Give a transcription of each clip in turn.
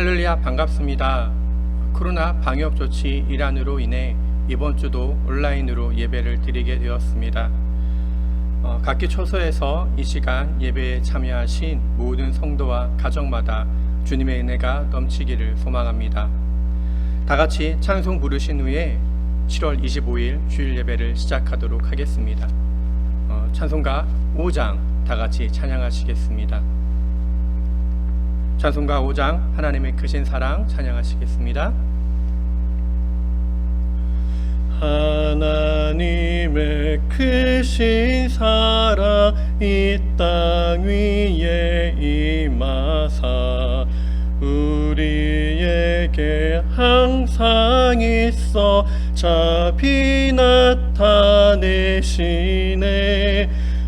할렐루야, 반갑습니다. 코로나 방역 조치 일환으로 인해 이번 주도 온라인으로 예배를 드리게 되었습니다. 각기 초소에서 이 시간 예배에 참여하신 모든 성도와 가정마다 주님의 은혜가 넘치기를 소망합니다. 다 같이 찬송 부르신 후에 7월 25일 주일 예배를 시작하도록 하겠습니다. 찬송가 5장 다 같이 찬양하시겠습니다. 찬송가 5장 하나님의 크신 사랑 찬양하시겠습니다. 하나님의 크신 사랑 이 땅 위에 임하사 우리에게 항상 있어 자비 나타내시네.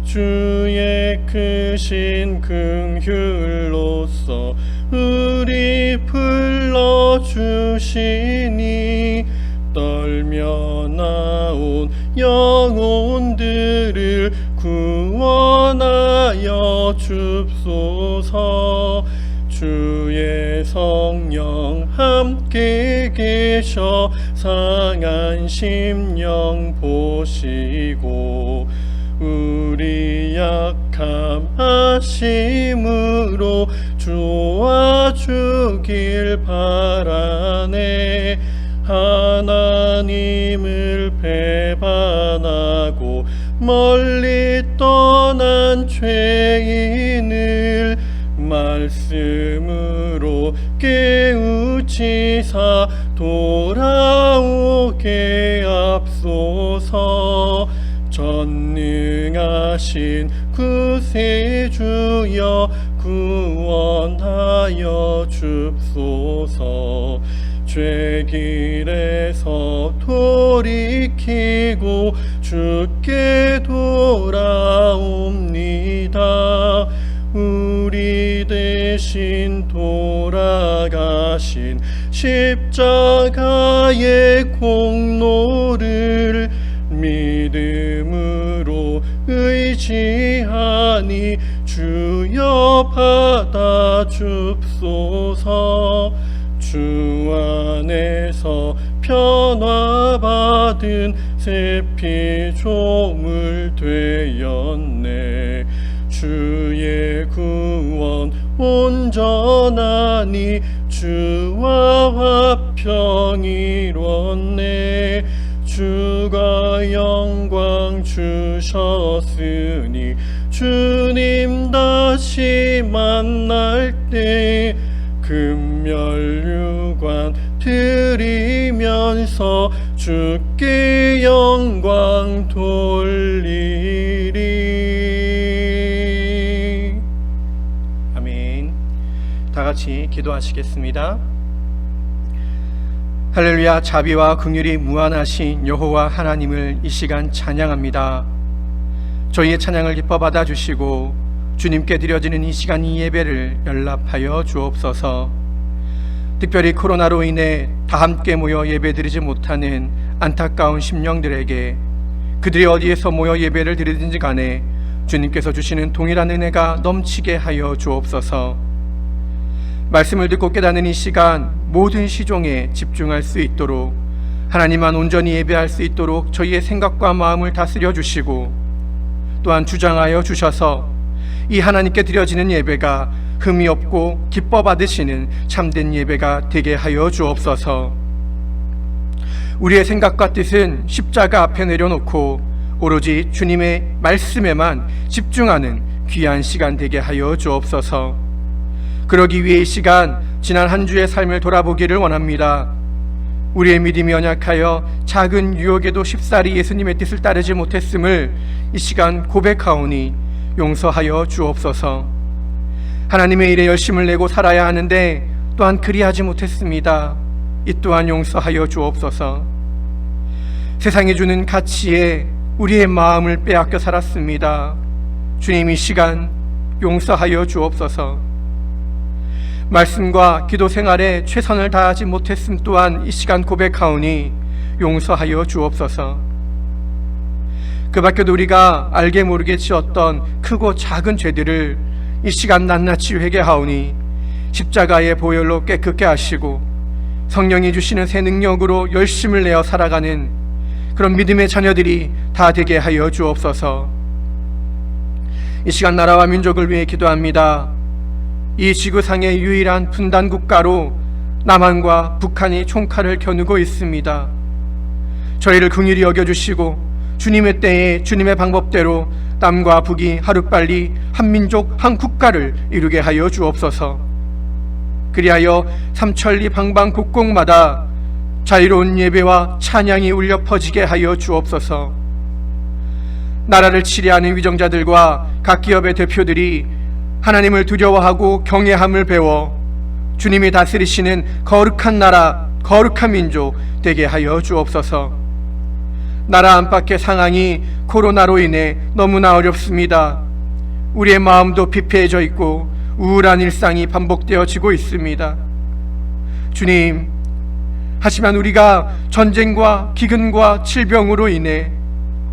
주의 크신 긍휼로서 우리 불러주시니 떨며 나온 영혼들을 구원하여 줍소서. 주의 성령 함께 계셔 상한 심령 보시고 우리 약함 아심으로 도와주길 바라네. 하나님을 배반하고 멀리 떠난 죄인을 말씀으로 깨우치사 돌아오게 앞소서. 전능하신 구세주여 구원하여 줍소서. 죄길에서 돌이키고 주께 돌아옵니다. 우리 대신 돌아가신 십자가의 공로를 믿음으로 의지하니 주여 받아 줍소서. 주 안에서 변화받은 새 피조물 되었네. 주의 구원 온전하니 주와 화평 이뤘네. 주가 영광 주셨으니 주님 다시 만날 때 금멸유관 드리면서 주께 영광 돌리리. 아멘. 다 같이 기도하시겠습니다. 할렐루야. 자비와 긍휼이 무한하신 여호와 하나님을 이 시간 찬양합니다. 저희의 찬양을 기뻐 받아주시고 주님께 드려지는 이 시간 이 예배를 연락하여 주옵소서. 특별히 코로나로 인해 다 함께 모여 예배드리지 못하는 안타까운 심령들에게 그들이 어디에서 모여 예배를 드리든지 간에 주님께서 주시는 동일한 은혜가 넘치게 하여 주옵소서. 말씀을 듣고 깨닫는 이 시간 모든 시종에 집중할 수 있도록 하나님만 온전히 예배할 수 있도록 저희의 생각과 마음을 다스려 주시고 또한 주장하여 주셔서 이 하나님께 드려지는 예배가 흠이 없고 기뻐 받으시는 참된 예배가 되게 하여 주옵소서. 우리의 생각과 뜻은 십자가 앞에 내려놓고 오로지 주님의 말씀에만 집중하는 귀한 시간 되게 하여 주옵소서. 그러기 위해 이 시간 지난 한 주의 삶을 돌아보기를 원합니다. 우리의 믿음이 연약하여 작은 유혹에도 쉽사리 예수님의 뜻을 따르지 못했음을 이 시간 고백하오니 용서하여 주옵소서. 하나님의 일에 열심을 내고 살아야 하는데 또한 그리하지 못했습니다. 이 또한 용서하여 주옵소서. 세상이 주는 가치에 우리의 마음을 빼앗겨 살았습니다. 주님 이 시간 용서하여 주옵소서. 말씀과 기도 생활에 최선을 다하지 못했음 또한 이 시간 고백하오니 용서하여 주옵소서. 그 밖에도 우리가 알게 모르게 지었던 크고 작은 죄들을 이 시간 낱낱이 회개하오니 십자가의 보혈로 깨끗게 하시고 성령이 주시는 새 능력으로 열심을 내어 살아가는 그런 믿음의 자녀들이 다 되게 하여 주옵소서. 이 시간 나라와 민족을 위해 기도합니다. 이 지구상의 유일한 분단 국가로 남한과 북한이 총칼을 겨누고 있습니다. 저희를 긍휼히 여겨주시고 주님의 때에 주님의 방법대로 남과 북이 하루빨리 한민족 한 국가를 이루게 하여 주옵소서. 그리하여 삼천리 방방 곳곳마다 자유로운 예배와 찬양이 울려 퍼지게 하여 주옵소서. 나라를 치리하는 위정자들과 각 기업의 대표들이 하나님을 두려워하고 경외함을 배워 주님이 다스리시는 거룩한 나라, 거룩한 민족 되게 하여 주옵소서. 나라 안팎의 상황이 코로나로 인해 너무나 어렵습니다. 우리의 마음도 피폐해져 있고 우울한 일상이 반복되어지고 있습니다. 주님, 하지만 우리가 전쟁과 기근과 질병으로 인해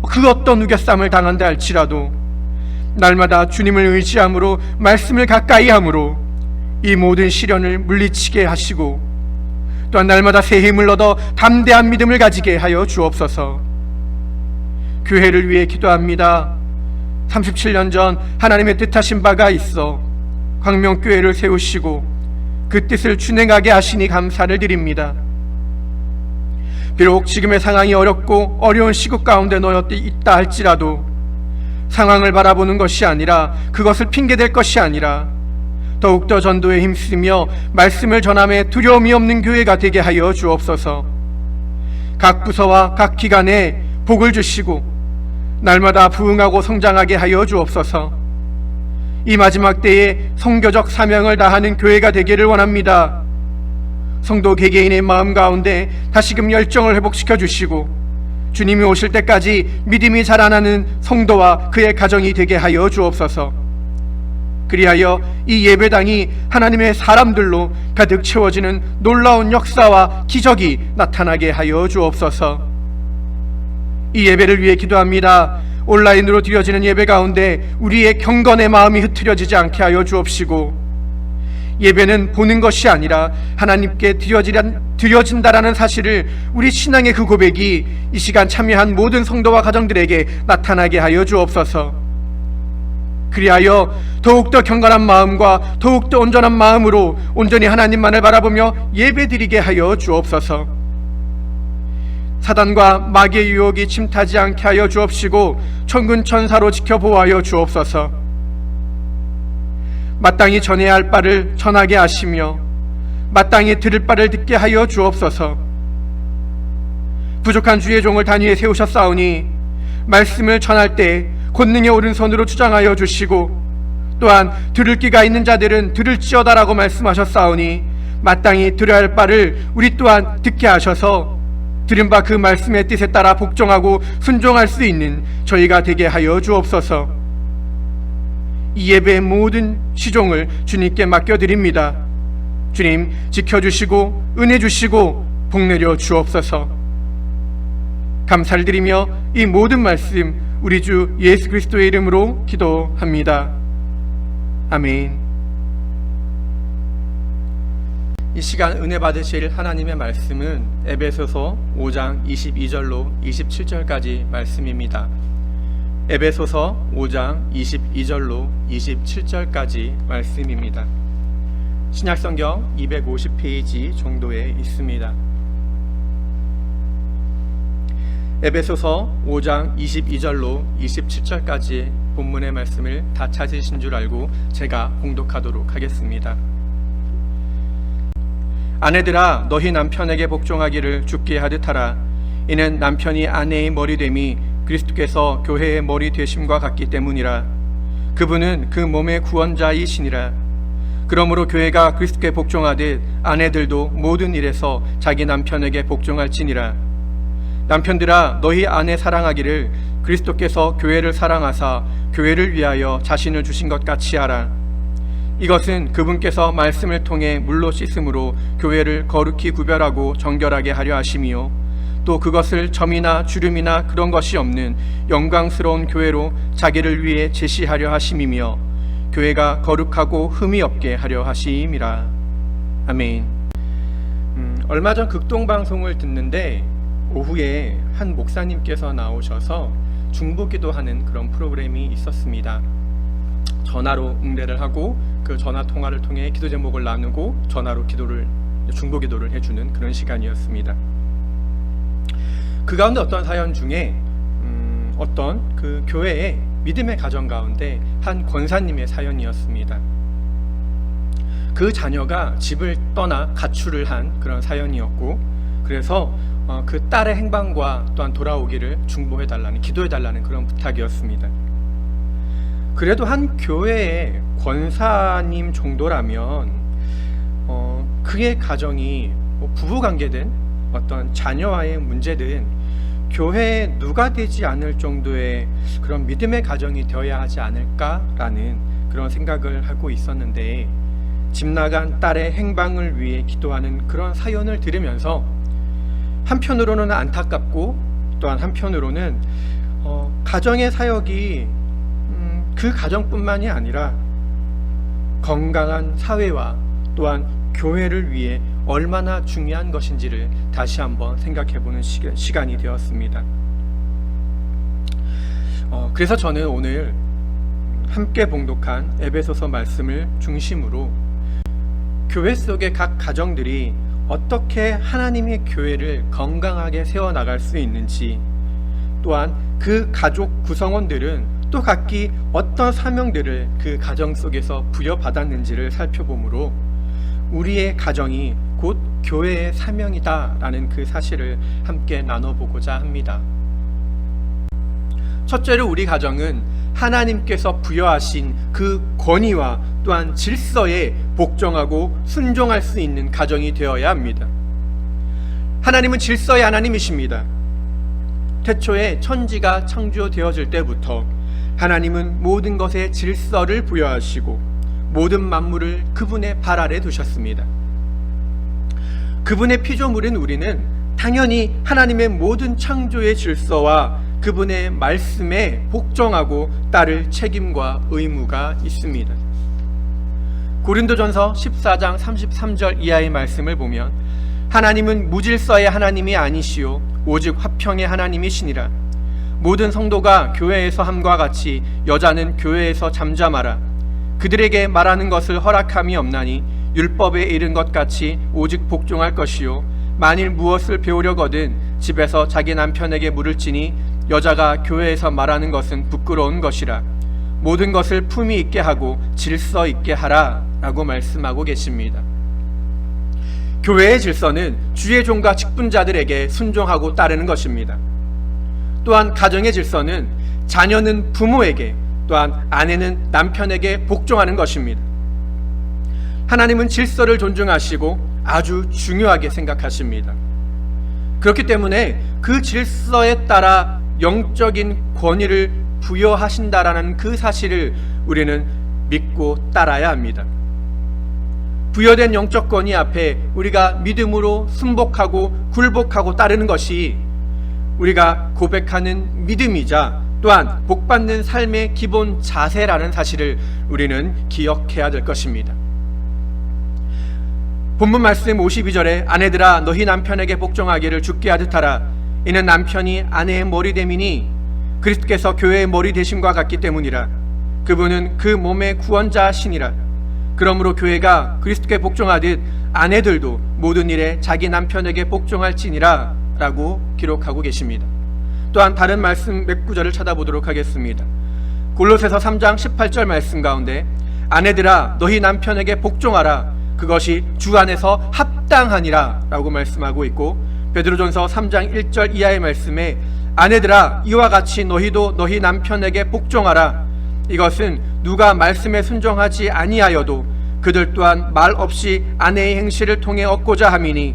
그 어떤 우겨쌈을 당한다 할지라도 날마다 주님을 의지함으로 말씀을 가까이 함으로 이 모든 시련을 물리치게 하시고 또한 날마다 새 힘을 얻어 담대한 믿음을 가지게 하여 주옵소서. 교회를 위해 기도합니다. 37년 전 하나님의 뜻하신 바가 있어 광명교회를 세우시고 그 뜻을 준행하게 하시니 감사를 드립니다. 비록 지금의 상황이 어렵고 어려운 시국 가운데 놓여 있다 할지라도 상황을 바라보는 것이 아니라 그것을 핑계댈 것이 아니라 더욱더 전도에 힘쓰며 말씀을 전함에 두려움이 없는 교회가 되게 하여 주옵소서. 각 부서와 각 기관에 복을 주시고 날마다 부흥하고 성장하게 하여 주옵소서. 이 마지막 때에 선교적 사명을 다하는 교회가 되기를 원합니다. 성도 개개인의 마음 가운데 다시금 열정을 회복시켜 주시고 주님이 오실 때까지 믿음이 자라나는 성도와 그의 가정이 되게 하여 주옵소서. 그리하여 이 예배당이 하나님의 사람들로 가득 채워지는 놀라운 역사와 기적이 나타나게 하여 주옵소서. 이 예배를 위해 기도합니다. 온라인으로 드려지는 예배 가운데 우리의 경건의 마음이 흐트러지지 않게 하여 주옵시고 예배는 보는 것이 아니라 하나님께 드려진다라는 사실을 우리 신앙의 그 고백이 이 시간 참여한 모든 성도와 가정들에게 나타나게 하여 주옵소서. 그리하여 더욱더 경건한 마음과 더욱더 온전한 마음으로 온전히 하나님만을 바라보며 예배드리게 하여 주옵소서. 사단과 마귀의 유혹이 침타지 않게 하여 주옵시고 천군 천사로 지켜보아여 주옵소서. 마땅히 전해야 할 바를 전하게 하시며 마땅히 들을 바를 듣게 하여 주옵소서. 부족한 주의 종을 단위에 세우셨사오니 말씀을 전할 때 권능의 오른손으로 주장하여 주시고 또한 들을 귀가 있는 자들은 들을지어다라고 말씀하셨사오니 마땅히 들어야 할 바를 우리 또한 듣게 하셔서 들은 바 그 말씀의 뜻에 따라 복종하고 순종할 수 있는 저희가 되게 하여 주옵소서. 이 예배의 모든 시종을 주님께 맡겨드립니다. 주님 지켜주시고 은혜 주시고 복내려 주옵소서. 감사를 드리며 이 모든 말씀 우리 주 예수 그리스도의 이름으로 기도합니다. 아멘. 이 시간 은혜 받으실 하나님의 말씀은 에베소서 5장 22절로 27절까지 말씀입니다. 에베소서 5장 22절로 27절까지 말씀입니다. 신약성경 250페이지 정도에 있습니다. 에베소서 5장 22절로 27절까지 본문의 말씀을 다 찾으신 줄 알고 제가 봉독하도록 하겠습니다. 아내들아 너희 남편에게 복종하기를 주께 하듯 하라. 이는 남편이 아내의 머리됨이 그리스도께서 교회의 머리 되심과 같기 때문이라. 그분은 그 몸의 구원자이시니라. 그러므로 교회가 그리스도께 복종하듯 아내들도 모든 일에서 자기 남편에게 복종할지니라. 남편들아 너희 아내 사랑하기를 그리스도께서 교회를 사랑하사 교회를 위하여 자신을 주신 것 같이 하라. 이것은 그분께서 말씀을 통해 물로 씻음으로 교회를 거룩히 구별하고 정결하게 하려 하심이요 또 그것을 점이나 주름이나 그런 것이 없는 영광스러운 교회로 자기를 위해 제시하려 하심이며 교회가 거룩하고 흠이 없게 하려 하심이라. 아멘. 얼마 전 극동방송을 듣는데 오후에 한 목사님께서 나오셔서 중보기도하는 그런 프로그램이 있었습니다. 전화로 응대를 하고 그 전화 통화를 통해 기도 제목을 나누고 전화로 중보기도를 해주는 그런 시간이었습니다. 그 가운데 어떤 사연 중에 어떤 그 교회의 믿음의 가정 가운데 한 권사님의 사연이었습니다. 그 자녀가 집을 떠나 가출을 한 그런 사연이었고, 그래서 그 딸의 행방과 또한 돌아오기를 중보해달라는, 기도해달라는 그런 부탁이었습니다. 그래도 한 교회의 권사님 정도라면 그의 가정이 부부관계든 어떤 자녀와의 문제든 교회에 누가 되지 않을 정도의 그런 믿음의 가정이 되어야 하지 않을까라는 그런 생각을 하고 있었는데, 집 나간 딸의 행방을 위해 기도하는 그런 사연을 들으면서 한편으로는 안타깝고 또한 한편으로는 가정의 사역이 그 가정뿐만이 아니라 건강한 사회와 또한 교회를 위해 얼마나 중요한 것인지를 다시 한번 생각해보는 시간이 되었습니다. 그래서 저는 오늘 함께 봉독한 에베소서 말씀을 중심으로 교회 속의 각 가정들이 어떻게 하나님의 교회를 건강하게 세워나갈 수 있는지, 또한 그 가족 구성원들은 또 각기 어떤 사명들을 그 가정 속에서 부여받았는지를 살펴보므로 우리의 가정이 곧 교회의 사명이다라는 그 사실을 함께 나눠보고자 합니다. 첫째로 우리 가정은 하나님께서 부여하신 그 권위와 또한 질서에 복종하고 순종할 수 있는 가정이 되어야 합니다. 하나님은 질서의 하나님이십니다. 태초에 천지가 창조되어질 때부터 하나님은 모든 것에 질서를 부여하시고 모든 만물을 그분의 발 아래 두셨습니다. 그분의 피조물인 우리는 당연히 하나님의 모든 창조의 질서와 그분의 말씀에 복종하고 따를 책임과 의무가 있습니다. 고린도전서 14장 33절 이하의 말씀을 보면 하나님은 무질서의 하나님이 아니시오 오직 화평의 하나님이시니라. 모든 성도가 교회에서 함과 같이 여자는 교회에서 잠잠하라. 그들에게 말하는 것을 허락함이 없나니 율법에 이른 것 같이 오직 복종할 것이요 만일 무엇을 배우려거든 집에서 자기 남편에게 물을지니 여자가 교회에서 말하는 것은 부끄러운 것이라. 모든 것을 품위 있게 하고 질서 있게 하라 라고 말씀하고 계십니다. 교회의 질서는 주의 종과 직분자들에게 순종하고 따르는 것입니다. 또한 가정의 질서는 자녀는 부모에게, 또한 아내는 남편에게 복종하는 것입니다. 하나님은 질서를 존중하시고 아주 중요하게 생각하십니다. 그렇기 때문에 그 질서에 따라 영적인 권위를 부여하신다라는 그 사실을 우리는 믿고 따라야 합니다. 부여된 영적 권위 앞에 우리가 믿음으로 순복하고 굴복하고 따르는 것이 우리가 고백하는 믿음이자 또한 복받는 삶의 기본 자세라는 사실을 우리는 기억해야 될 것입니다. 본문 말씀 52절에 아내들아 너희 남편에게 복종하기를 주께 하듯 하라. 이는 남편이 아내의 머리됨이니 그리스도께서 교회의 머리 되심과 같기 때문이라. 그분은 그 몸의 구원자시니라. 그러므로 교회가 그리스도께 복종하듯 아내들도 모든 일에 자기 남편에게 복종할지니라 라고 기록하고 계십니다. 또한 다른 말씀 몇 구절을 찾아보도록 하겠습니다. 골로새서 3장 18절 말씀 가운데 아내들아 너희 남편에게 복종하라. 그것이 주 안에서 합당하니라 라고 말씀하고 있고, 베드로전서 3장 1절 이하의 말씀에 아내들아 이와 같이 너희도 너희 남편에게 복종하라. 이것은 누가 말씀에 순종하지 아니하여도 그들 또한 말 없이 아내의 행실을 통해 얻고자 함이니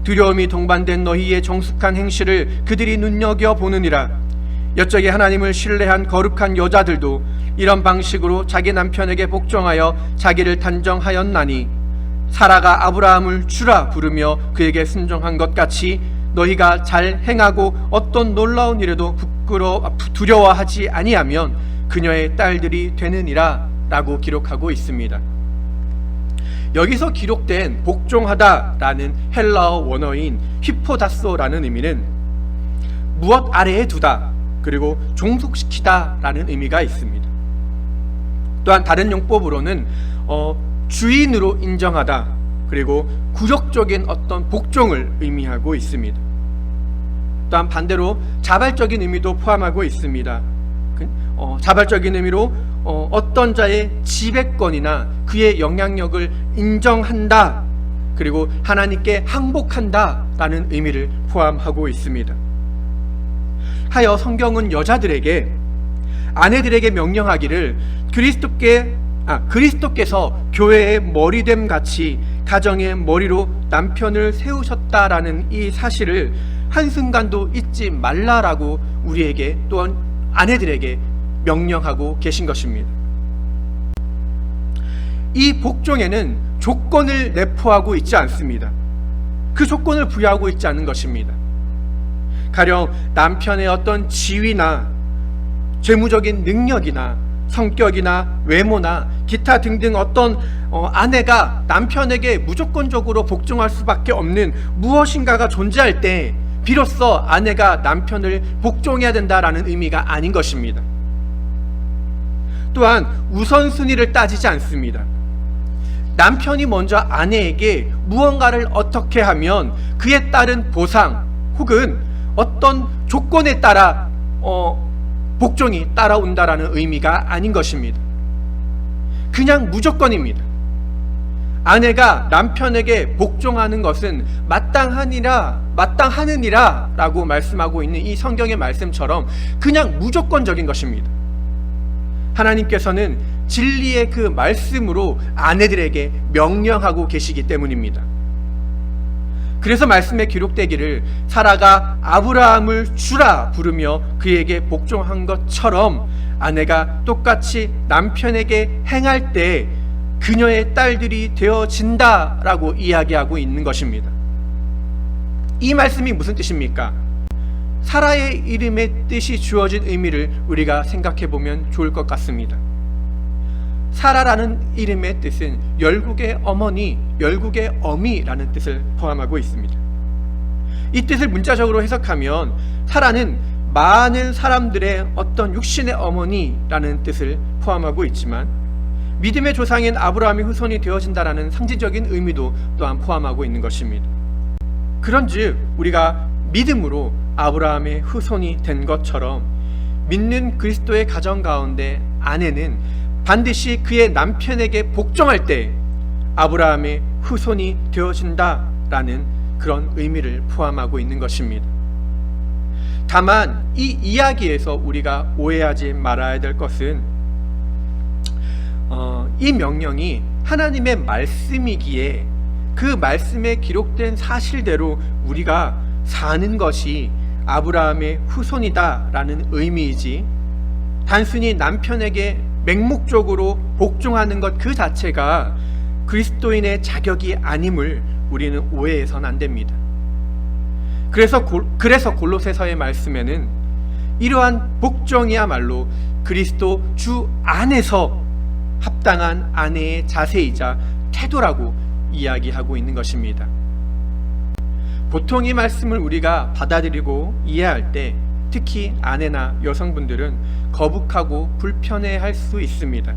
두려움이 동반된 너희의 정숙한 행실을 그들이 눈여겨보느니라. 여쪽에 하나님을 신뢰한 거룩한 여자들도 이런 방식으로 자기 남편에게 복종하여 자기를 단정하였나니 사라가 아브라함을 주라 부르며 그에게 순종한 것 같이 너희가 잘 행하고 어떤 놀라운 일에도 두려워하지 아니하면 그녀의 딸들이 되느니라 라고 기록하고 있습니다. 여기서 기록된 복종하다라는 헬라어 원어인 휘포다소라는 의미는 무엇 아래에 두다, 그리고 종속시키다라는 의미가 있습니다. 또한 다른 용법으로는 주인으로 인정하다, 그리고 굴욕적인 어떤 복종을 의미하고 있습니다. 또한 반대로 자발적인 의미도 포함하고 있습니다. 자발적인 의미로 어떤 자의 지배권이나 그의 영향력을 인정한다, 그리고 하나님께 항복한다 라는 의미를 포함하고 있습니다. 하여 성경은 여자들에게, 아내들에게 명령하기를 그리스도께서 교회의 머리됨 같이 가정의 머리로 남편을 세우셨다라는 이 사실을 한순간도 잊지 말라라고 우리에게, 또한 아내들에게 명령하고 계신 것입니다. 이 복종에는 조건을 내포하고 있지 않습니다. 그 조건을 부여하고 있지 않은 것입니다. 가령 남편의 어떤 지위나 재무적인 능력이나 성격이나 외모나 기타 등등 어떤 아내가 남편에게 무조건적으로 복종할 수밖에 없는 무엇인가가 존재할 때 비로소 아내가 남편을 복종해야 된다라는 의미가 아닌 것입니다. 또한 우선순위를 따지지 않습니다. 남편이 먼저 아내에게 무언가를 어떻게 하면 그에 따른 보상 혹은 어떤 조건에 따라 복종이 따라온다라는 의미가 아닌 것입니다. 그냥 무조건입니다. 아내가 남편에게 복종하는 것은 마땅하느니라 라고 말씀하고 있는 이 성경의 말씀처럼 그냥 무조건적인 것입니다. 하나님께서는 진리의 그 말씀으로 아내들에게 명령하고 계시기 때문입니다. 그래서 말씀에 기록되기를 사라가 아브라함을 주라 부르며 그에게 복종한 것처럼 아내가 똑같이 남편에게 행할 때 그녀의 딸들이 되어진다라고 이야기하고 있는 것입니다. 이 말씀이 무슨 뜻입니까? 사라의 이름의 뜻이 주어진 의미를 우리가 생각해 보면 좋을 것 같습니다. 사라라는 이름의 뜻은 열국의 어머니, 열국의 어미라는 뜻을 포함하고 있습니다. 이 뜻을 문자적으로 해석하면 사라는 많은 사람들의 어떤 육신의 어머니라는 뜻을 포함하고 있지만 믿음의 조상인 아브라함의 후손이 되어진다라는 상징적인 의미도 또한 포함하고 있는 것입니다. 그런즉 우리가 믿음으로 아브라함의 후손이 된 것처럼 믿는 그리스도의 가정 가운데 아내는 반드시 그의 남편에게 복종할 때 아브라함의 후손이 되어진다라는 그런 의미를 포함하고 있는 것입니다. 다만 이 이야기에서 우리가 오해하지 말아야 될 것은 이 명령이 하나님의 말씀이기에 그 말씀에 기록된 사실대로 우리가 사는 것이 아브라함의 후손이다라는 의미이지 단순히 남편에게 맹목적으로 복종하는 것 그 자체가 그리스도인의 자격이 아님을 우리는 오해해서는 안 됩니다. 그래서 골로새서의 말씀에는 이러한 복종이야말로 그리스도 주 안에서 합당한 아내의 자세이자 태도라고 이야기하고 있는 것입니다. 보통 이 말씀을 우리가 받아들이고 이해할 때 특히 아내나 여성분들은 거북하고 불편해할 수 있습니다.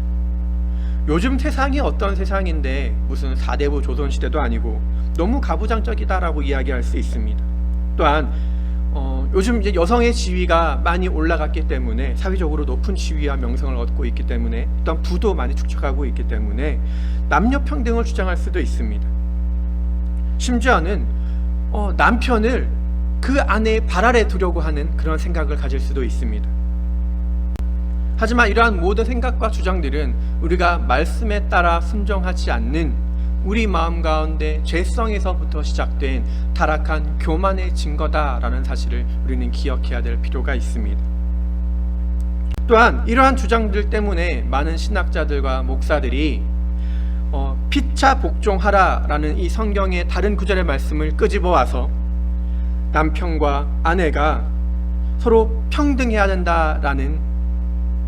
요즘 세상이 어떤 세상인데 무슨 사대부 조선시대도 아니고 너무 가부장적이다라고 이야기할 수 있습니다. 또한 요즘 이제 여성의 지위가 많이 올라갔기 때문에 사회적으로 높은 지위와 명성을 얻고 있기 때문에 또한 부도 많이 축적하고 있기 때문에 남녀 평등을 주장할 수도 있습니다. 심지어는 남편을 그 아내의 발 아래 두려고 하는 그런 생각을 가질 수도 있습니다. 하지만 이러한 모든 생각과 주장들은 우리가 말씀에 따라 순종하지 않는 우리 마음 가운데 죄성에서부터 시작된 타락한 교만의 증거다라는 사실을 우리는 기억해야 될 필요가 있습니다. 또한 이러한 주장들 때문에 많은 신학자들과 목사들이 피차 복종하라라는 이 성경의 다른 구절의 말씀을 끄집어와서 남편과 아내가 서로 평등해야 된다라는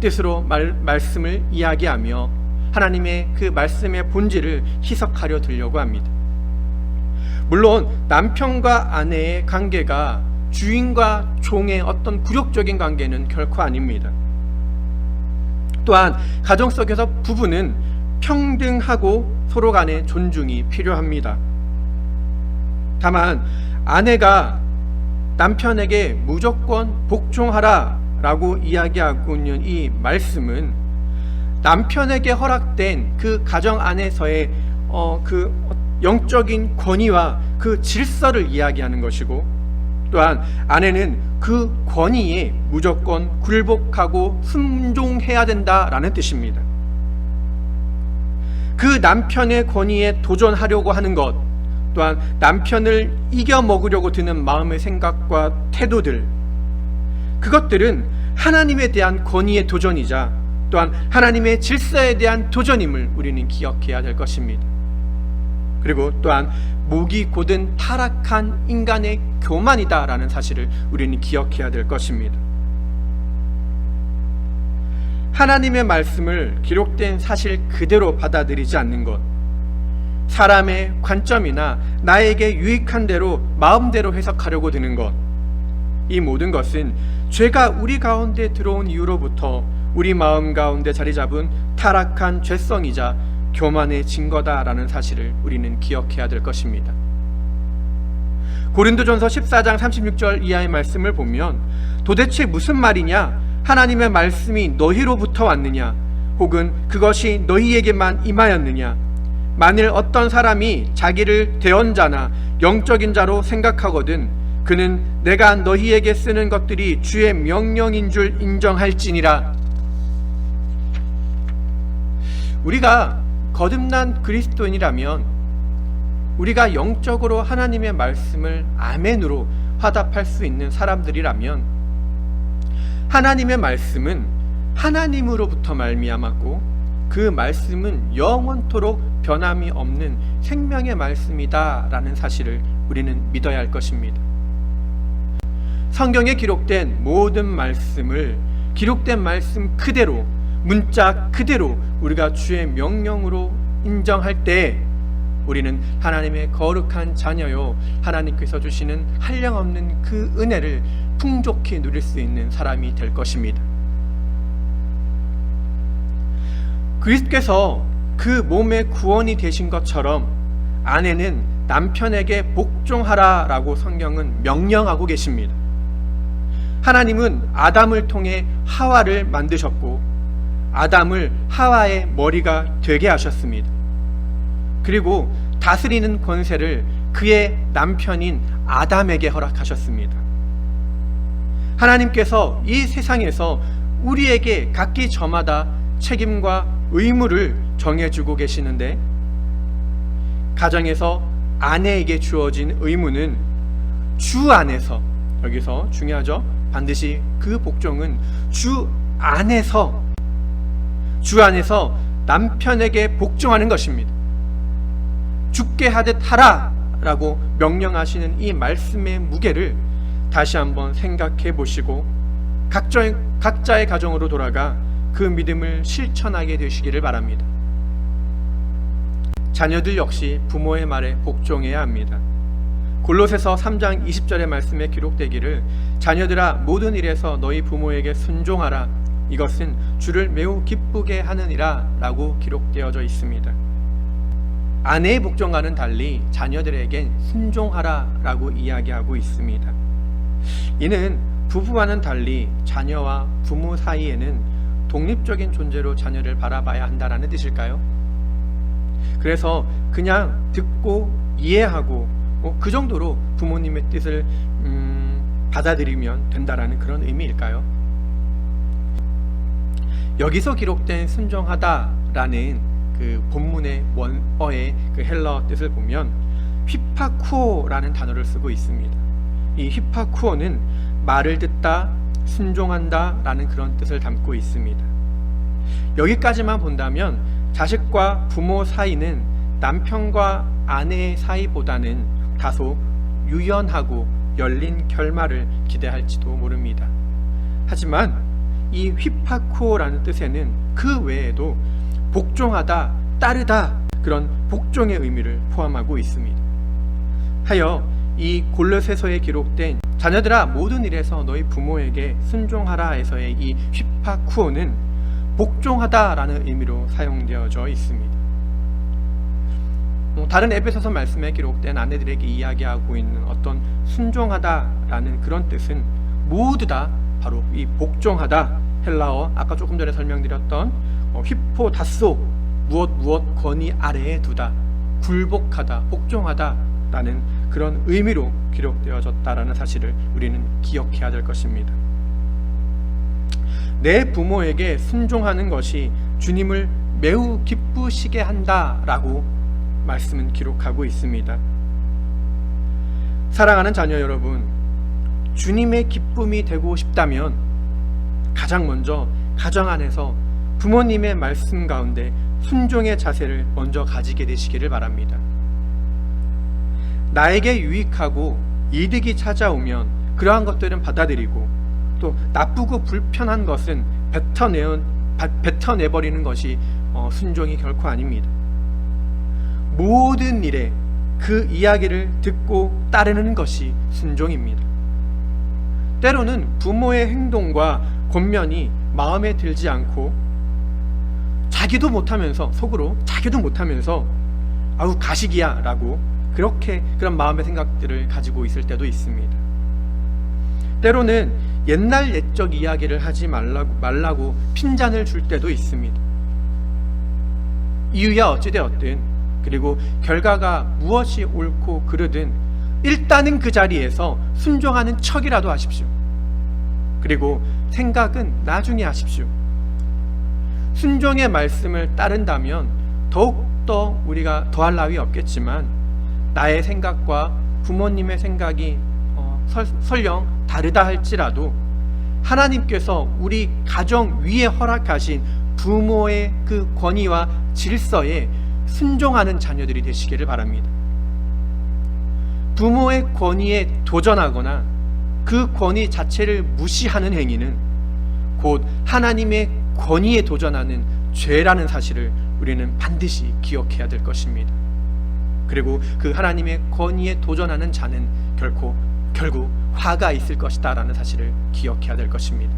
뜻으로 말씀을 이야기하며 하나님의 그 말씀의 본질을 희석하려 들려고 합니다. 물론 남편과 아내의 관계가 주인과 종의 어떤 굴욕적인 관계는 결코 아닙니다. 또한 가정 속에서 부부는 평등하고 서로 간의 존중이 필요합니다. 다만 아내가 남편에게 무조건 복종하라 라고 이야기하고 있는 이 말씀은 남편에게 허락된 그 가정 안에서의 그 영적인 권위와 그 질서를 이야기하는 것이고, 또한 아내는 그 권위에 무조건 굴복하고 순종해야 된다라는 뜻입니다. 그 남편의 권위에 도전하려고 하는 것, 또한 남편을 이겨먹으려고 드는 마음의 생각과 태도들, 그것들은 하나님에 대한 권위의 도전이자 또한 하나님의 질서에 대한 도전임을 우리는 기억해야 될 것입니다. 그리고 또한 목이 곧은 타락한 인간의 교만이다라는 사실을 우리는 기억해야 될 것입니다. 하나님의 말씀을 기록된 사실 그대로 받아들이지 않는 것, 사람의 관점이나 나에게 유익한 대로 마음대로 해석하려고 드는 것, 이 모든 것은 죄가 우리 가운데 들어온 이후로부터 우리 마음 가운데 자리 잡은 타락한 죄성이자 교만의 증거다라는 사실을 우리는 기억해야 될 것입니다. 고린도전서 14장 36절 이하의 말씀을 보면 도대체 무슨 말이냐? 하나님의 말씀이 너희로부터 왔느냐? 혹은 그것이 너희에게만 임하였느냐? 만일 어떤 사람이 자기를 대언자나 영적인 자로 생각하거든 그는 내가 너희에게 쓰는 것들이 주의 명령인 줄 인정할지니라. 우리가 거듭난 그리스도인이라면, 우리가 영적으로 하나님의 말씀을 아멘으로 화답할 수 있는 사람들이라면, 하나님의 말씀은 하나님으로부터 말미암았고 그 말씀은 영원토록 변함이 없는 생명의 말씀이다 라는 사실을 우리는 믿어야 할 것입니다. 성경에 기록된 모든 말씀을 기록된 말씀 그대로, 문자 그대로 우리가 주의 명령으로 인정할 때 우리는 하나님의 거룩한 자녀요, 하나님께서 주시는 한량없는 그 은혜를 풍족히 누릴 수 있는 사람이 될 것입니다. 그리스도께서 그 몸의 구원이 되신 것처럼 아내는 남편에게 복종하라 라고 성경은 명령하고 계십니다. 하나님은 아담을 통해 하와를 만드셨고 아담을 하와의 머리가 되게 하셨습니다. 그리고 다스리는 권세를 그의 남편인 아담에게 허락하셨습니다. 하나님께서 이 세상에서 우리에게 각기 저마다 책임과 의무를 정해주고 계시는데, 가정에서 아내에게 주어진 의무는 주 안에서, 여기서 중요하죠, 반드시 그 복종은 주 안에서 남편에게 복종하는 것입니다. 죽게 하듯 하라 라고 명령하시는 이 말씀의 무게를 다시 한번 생각해 보시고 각자의 가정으로 돌아가 그 믿음을 실천하게 되시기를 바랍니다. 자녀들 역시 부모의 말에 복종해야 합니다. 골로새서 3장 20절의 말씀에 기록되기를 자녀들아 모든 일에서 너희 부모에게 순종하라 이것은 주를 매우 기쁘게 하느니라 라고 기록되어져 있습니다. 아내의 복종과는 달리 자녀들에겐 순종하라 라고 이야기하고 있습니다. 이는 부부와는 달리 자녀와 부모 사이에는 독립적인 존재로 자녀를 바라봐야 한다라는 뜻일까요? 그래서 그냥 듣고 이해하고 그 정도로 부모님의 뜻을 받아들이면 된다라는 그런 의미일까요? 여기서 기록된 순종하다라는 그 본문의 원어의 그 헬라어 뜻을 보면 휘파쿠오라는 단어를 쓰고 있습니다. 이 휘파쿠오는 말을 듣다, 순종한다 라는 그런 뜻을 담고 있습니다. 여기까지만 본다면 자식과 부모 사이는 남편과 아내의 사이보다는 다소 유연하고 열린 결말을 기대할지도 모릅니다. 하지만 이 휘파쿠오라는 뜻에는 그 외에도 복종하다, 따르다, 그런 복종의 의미를 포함하고 있습니다. 하여 이 골로새서에 기록된 자녀들아 모든 일에서 너희 부모에게 순종하라에서의 이 휘파쿠오는 복종하다라는 의미로 사용되어져 있습니다. 다른 에베소서 말씀에 기록된 아내들에게 이야기하고 있는 어떤 순종하다라는 그런 뜻은 모두 다 바로 이 복종하다, 헬라어 아까 조금 전에 설명드렸던 휘포다소, 무엇 권위 아래에 두다, 굴복하다, 복종하다라는 그런 의미로 기록되어졌다라는 사실을 우리는 기억해야 될 것입니다. 내 부모에게 순종하는 것이 주님을 매우 기쁘시게 한다라고 말씀은 기록하고 있습니다. 사랑하는 자녀 여러분, 주님의 기쁨이 되고 싶다면 가장 먼저 가정 안에서 부모님의 말씀 가운데 순종의 자세를 먼저 가지게 되시기를 바랍니다. 나에게 유익하고 이득이 찾아오면 그러한 것들은 받아들이고, 또 나쁘고 불편한 것은 뱉어내버리는 것이 순종이 결코 아닙니다. 모든 일에 그 이야기를 듣고 따르는 것이 순종입니다. 때로는 부모의 행동과 권면이 마음에 들지 않고 자기도 못하면서, 속으로 자기도 못하면서 아우 가식이야 라고 그런 마음의 생각들을 가지고 있을 때도 있습니다. 때로는 옛날 옛적 이야기를 하지 말라고 핀잔을 줄 때도 있습니다. 이유야 어찌되었든, 그리고 결과가 무엇이 옳고 그르든 일단은 그 자리에서 순종하는 척이라도 하십시오. 그리고 생각은 나중에 하십시오. 순종의 말씀을 따른다면 더욱더 우리가 더할 나위 없겠지만, 나의 생각과 부모님의 생각이 설령 다르다 할지라도 하나님께서 우리 가정 위에 허락하신 부모의 그 권위와 질서에 순종하는 자녀들이 되시기를 바랍니다. 부모의 권위에 도전하거나 그 권위 자체를 무시하는 행위는 곧 하나님의 권위에 도전하는 죄라는 사실을 우리는 반드시 기억해야 될 것입니다. 그리고 그 하나님의 권위에 도전하는 자는 결국 화가 있을 것이다 라는 사실을 기억해야 될 것입니다.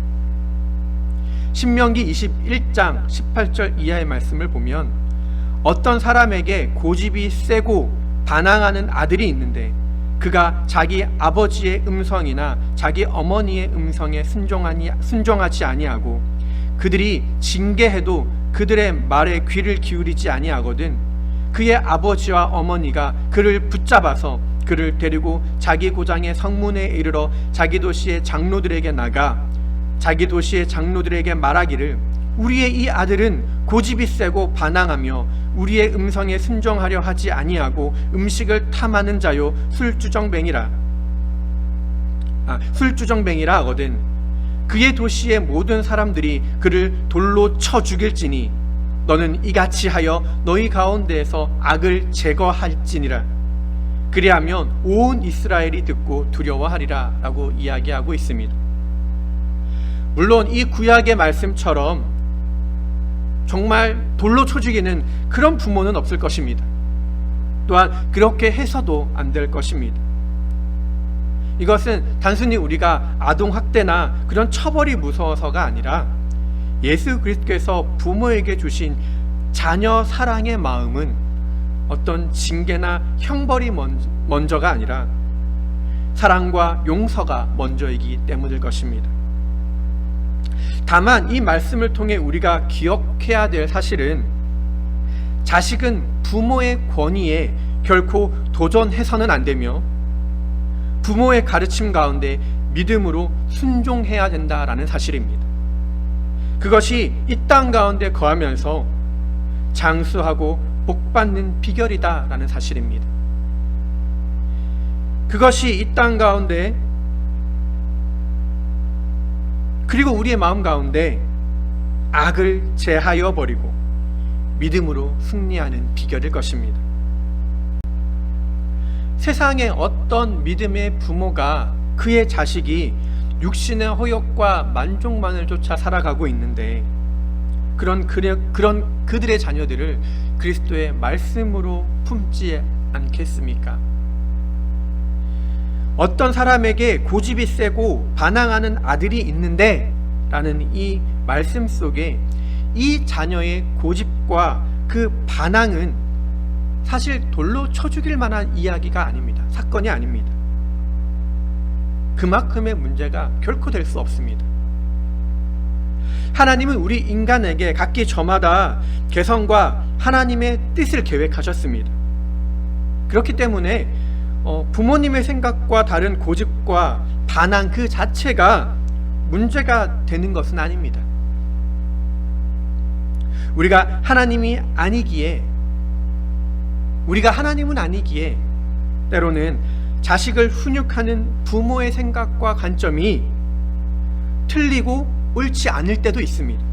신명기 21장 18절 이하의 말씀을 보면 어떤 사람에게 고집이 세고 반항하는 아들이 있는데 그가 자기 아버지의 음성이나 자기 어머니의 음성에 순종하지 아니하고 그들이 징계해도 그들의 말에 귀를 기울이지 아니하거든 그의 아버지와 어머니가 그를 붙잡아서 그를 데리고 자기 고장의 성문에 이르러 자기 도시의 장로들에게 나가 자기 도시의 장로들에게 말하기를 우리의 이 아들은 고집이 세고 반항하며 우리의 음성에 순종하려 하지 아니하고 음식을 탐하는 자요 술주정뱅이라 하거든 그의 도시의 모든 사람들이 그를 돌로 쳐 죽일지니 너는 이같이 하여 너희 가운데에서 악을 제거할지니라 그리하면 온 이스라엘이 듣고 두려워하리라 라고 이야기하고 있습니다. 물론 이 구약의 말씀처럼 정말 돌로 쳐 죽이는 그런 부모는 없을 것입니다. 또한 그렇게 해서도 안 될 것입니다. 이것은 단순히 우리가 아동학대나 그런 처벌이 무서워서가 아니라 예수 그리스도께서 부모에게 주신 자녀 사랑의 마음은 어떤 징계나 형벌이 먼저가 아니라 사랑과 용서가 먼저이기 때문일 것입니다. 다만 이 말씀을 통해 우리가 기억해야 될 사실은 자식은 부모의 권위에 결코 도전해서는 안 되며 부모의 가르침 가운데 믿음으로 순종해야 된다라는 사실입니다. 그것이 이 땅 가운데 거하면서 장수하고 복받는 비결이다라는 사실입니다. 그것이 이 땅 가운데 그리고 우리의 마음 가운데 악을 제하여 버리고 믿음으로 승리하는 비결일 것입니다. 세상의 어떤 믿음의 부모가 그의 자식이 육신의 허욕과 만족만을 쫓아 살아가고 있는데 그런 그들의 자녀들을 그리스도의 말씀으로 품지 않겠습니까? 어떤 사람에게 고집이 세고 반항하는 아들이 있는데 라는 이 말씀 속에 이 자녀의 고집과 그 반항은 사실 돌로 쳐 죽일 만한 이야기가 아닙니다. 사건이 아닙니다. 그만큼의 문제가 결코 될 수 없습니다. 하나님은 우리 인간에게 각기 저마다 개성과 하나님의 뜻을 계획하셨습니다. 그렇기 때문에 부모님의 생각과 다른 고집과 반항 그 자체가 문제가 되는 것은 아닙니다. 우리가 하나님은 아니기에 때로는 자식을 훈육하는 부모의 생각과 관점이 틀리고 옳지 않을 때도 있습니다.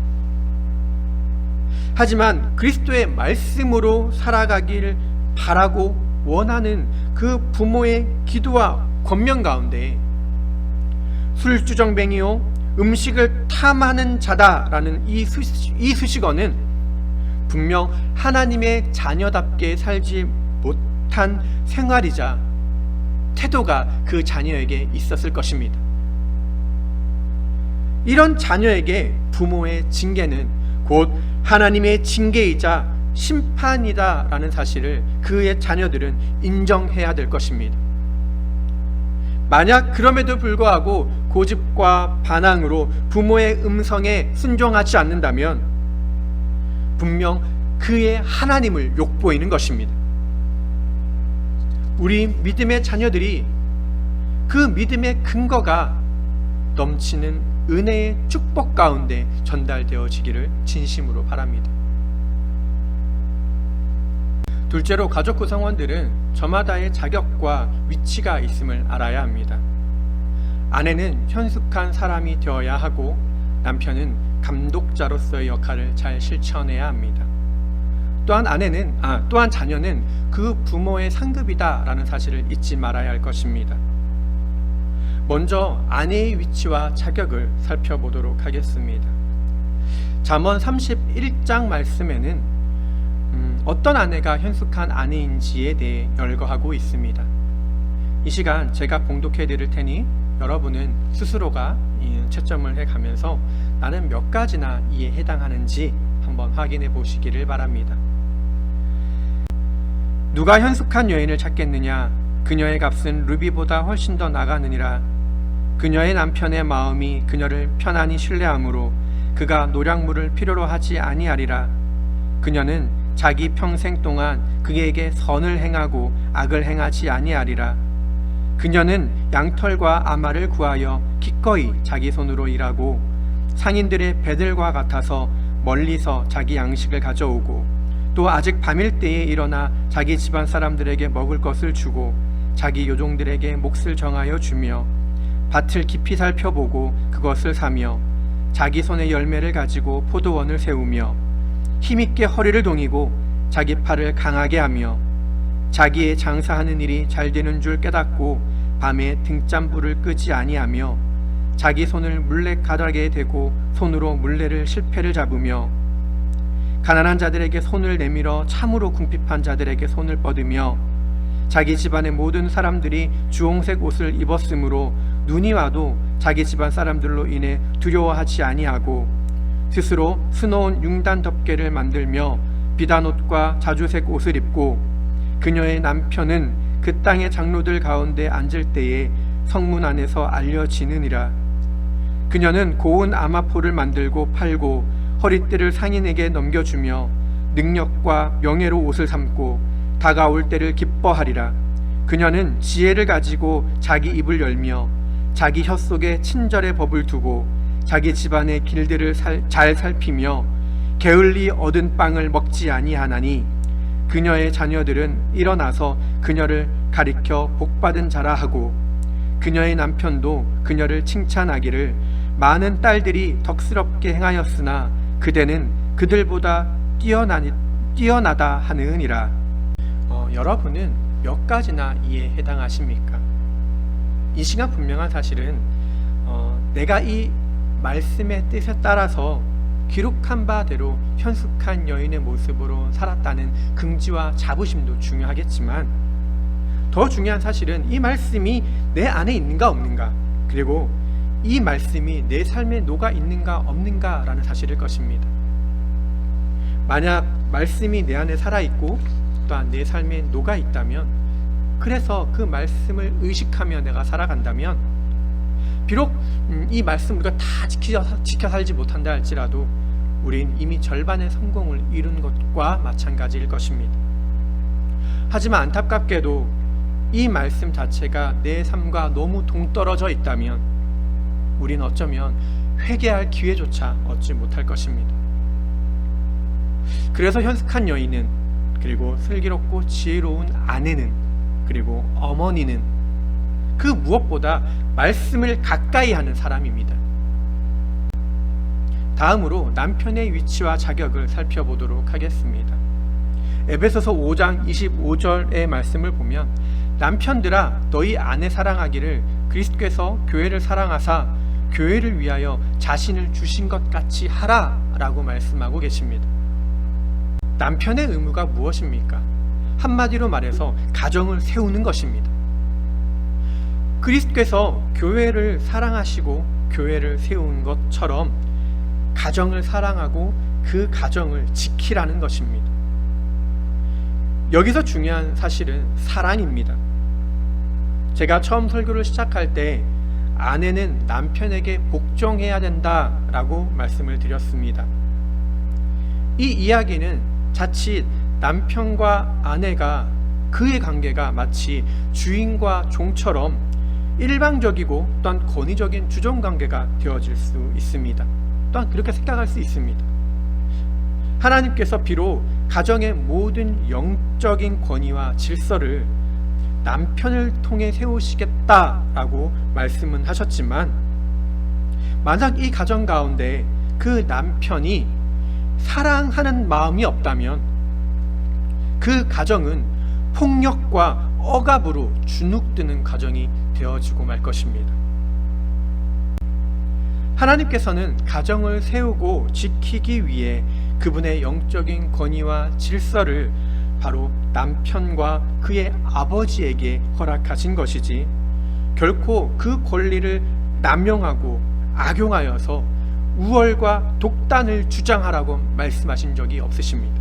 하지만 그리스도의 말씀으로 살아가기를 바라고 원하는 그 부모의 기도와 권면 가운데 술주정뱅이요 음식을 탐하는 자다라는 이 수식어는 분명 하나님의 자녀답게 살지 못한 생활이자 태도가 그 자녀에게 있었을 것입니다. 이런 자녀에게 부모의 징계는 곧 하나님의 징계이자 심판이다라는 사실을 그의 자녀들은 인정해야 될 것입니다. 만약 그럼에도 불구하고 고집과 반항으로 부모의 음성에 순종하지 않는다면 분명 그의 하나님을 욕보이는 것입니다. 우리 믿음의 자녀들이 그 믿음의 근거가 넘치는 은혜의 축복 가운데 전달되어지기를 진심으로 바랍니다. 둘째로 가족 구성원들은 저마다의 자격과 위치가 있음을 알아야 합니다. 아내는 현숙한 사람이 되어야 하고 남편은 감독자로서의 역할을 잘 실천해야 합니다. 또한 자녀는 그 부모의 상급이다라는 사실을 잊지 말아야 할 것입니다. 먼저 아내의 위치와 자격을 살펴보도록 하겠습니다. 잠언 31장 말씀에는 어떤 아내가 현숙한 아내인지에 대해 열거하고 있습니다. 이 시간 제가 봉독해 드릴 테니 여러분은 스스로가 채점을 해가면서 나는 몇 가지나 이에 해당하는지 한번 확인해 보시기를 바랍니다. 누가 현숙한 여인을 찾겠느냐? 그녀의 값은 루비보다 훨씬 더 나가느니라. 그녀의 남편의 마음이 그녀를 편안히 신뢰하므로 그가 노략물을 필요로 하지 아니하리라. 그녀는 자기 평생 동안 그에게 선을 행하고 악을 행하지 아니하리라. 그녀는 양털과 아마를 구하여 기꺼이 자기 손으로 일하고 상인들의 배들과 같아서 멀리서 자기 양식을 가져오고 또 아직 밤일 때에 일어나 자기 집안 사람들에게 먹을 것을 주고 자기 요종들에게 몫을 정하여 주며 밭을 깊이 살펴보고 그것을 사며 자기 손에 열매를 가지고 포도원을 세우며 힘있게 허리를 동이고 자기 팔을 강하게 하며 자기의 장사하는 일이 잘 되는 줄 깨닫고 밤에 등잔불을 끄지 아니하며 자기 손을 물레가닥에 대고 손으로 물레를 실패를 잡으며 가난한 자들에게 손을 내밀어 참으로 궁핍한 자들에게 손을 뻗으며 자기 집안의 모든 사람들이 주홍색 옷을 입었으므로 눈이 와도 자기 집안 사람들로 인해 두려워하지 아니하고 스스로 수놓은 융단 덮개를 만들며 비단옷과 자주색 옷을 입고 그녀의 남편은 그 땅의 장로들 가운데 앉을 때에 성문 안에서 알려지느니라. 그녀는 고운 아마포를 만들고 팔고 허리띠를 상인에게 넘겨주며 능력과 명예로 옷을 삼고 다가올 때를 기뻐하리라. 그녀는 지혜를 가지고 자기 입을 열며 자기 혀 속에 친절의 법을 두고 자기 집안의 길들을 잘 살피며 게을리 얻은 빵을 먹지 아니하나니 그녀의 자녀들은 일어나서 그녀를 가리켜 복받은 자라 하고 그녀의 남편도 그녀를 칭찬하기를 많은 딸들이 덕스럽게 행하였으나 그대는 그들보다 뛰어나다 하느니라. 여러분은 몇 가지나 이에 해당하십니까? 이 시간 분명한 사실은 내가 이 말씀의 뜻에 따라서 기록한 바대로 현숙한 여인의 모습으로 살았다는 긍지와 자부심도 중요하겠지만, 더 중요한 사실은 이 말씀이 내 안에 있는가 없는가, 그리고 이 말씀이 내 삶에 녹아 있는가 없는가라는 사실일 것입니다. 만약 말씀이 내 안에 살아있고 또한 내 삶에 녹아 있다면, 그래서 그 말씀을 의식하며 내가 살아간다면, 비록 이 말씀 우리가 다 지켜 살지 못한다 할지라도 우린 이미 절반의 성공을 이룬 것과 마찬가지일 것입니다. 하지만 안타깝게도 이 말씀 자체가 내 삶과 너무 동떨어져 있다면 우린 어쩌면 회개할 기회조차 얻지 못할 것입니다. 그래서 현숙한 여인은, 그리고 슬기롭고 지혜로운 아내는, 그리고 어머니는 그 무엇보다 말씀을 가까이 하는 사람입니다. 다음으로 남편의 위치와 자격을 살펴보도록 하겠습니다. 에베소서 5장 25절의 말씀을 보면, 남편들아 너희 아내 사랑하기를 그리스도께서 교회를 사랑하사 교회를 위하여 자신을 주신 것 같이 하라 라고 말씀하고 계십니다. 남편의 의무가 무엇입니까? 한마디로 말해서 가정을 세우는 것입니다. 그리스도께서 교회를 사랑하시고 교회를 세운 것처럼 가정을 사랑하고 그 가정을 지키라는 것입니다. 여기서 중요한 사실은 사랑입니다. 제가 처음 설교를 시작할 때 아내는 남편에게 복종해야 된다라고 말씀을 드렸습니다. 이 이야기는 자칫 남편과 아내가 그의 관계가 마치 주인과 종처럼 일방적이고 또한 권위적인 주종관계가 되어질 수 있습니다. 또한 그렇게 생각할 수 있습니다. 하나님께서 비록 가정의 모든 영적인 권위와 질서를 남편을 통해 세우시겠다라고 말씀은 하셨지만, 만약 이 가정 가운데 그 남편이 사랑하는 마음이 없다면 그 가정은 폭력과 억압으로 주눅드는 가정이 되어지고 말 것입니다. 하나님께서는 가정을 세우고 지키기 위해 그분의 영적인 권위와 질서를 바로 남편과 그의 아버지에게 허락하신 것이지, 결코 그 권리를 남용하고 악용하여서 우월과 독단을 주장하라고 말씀하신 적이 없으십니다.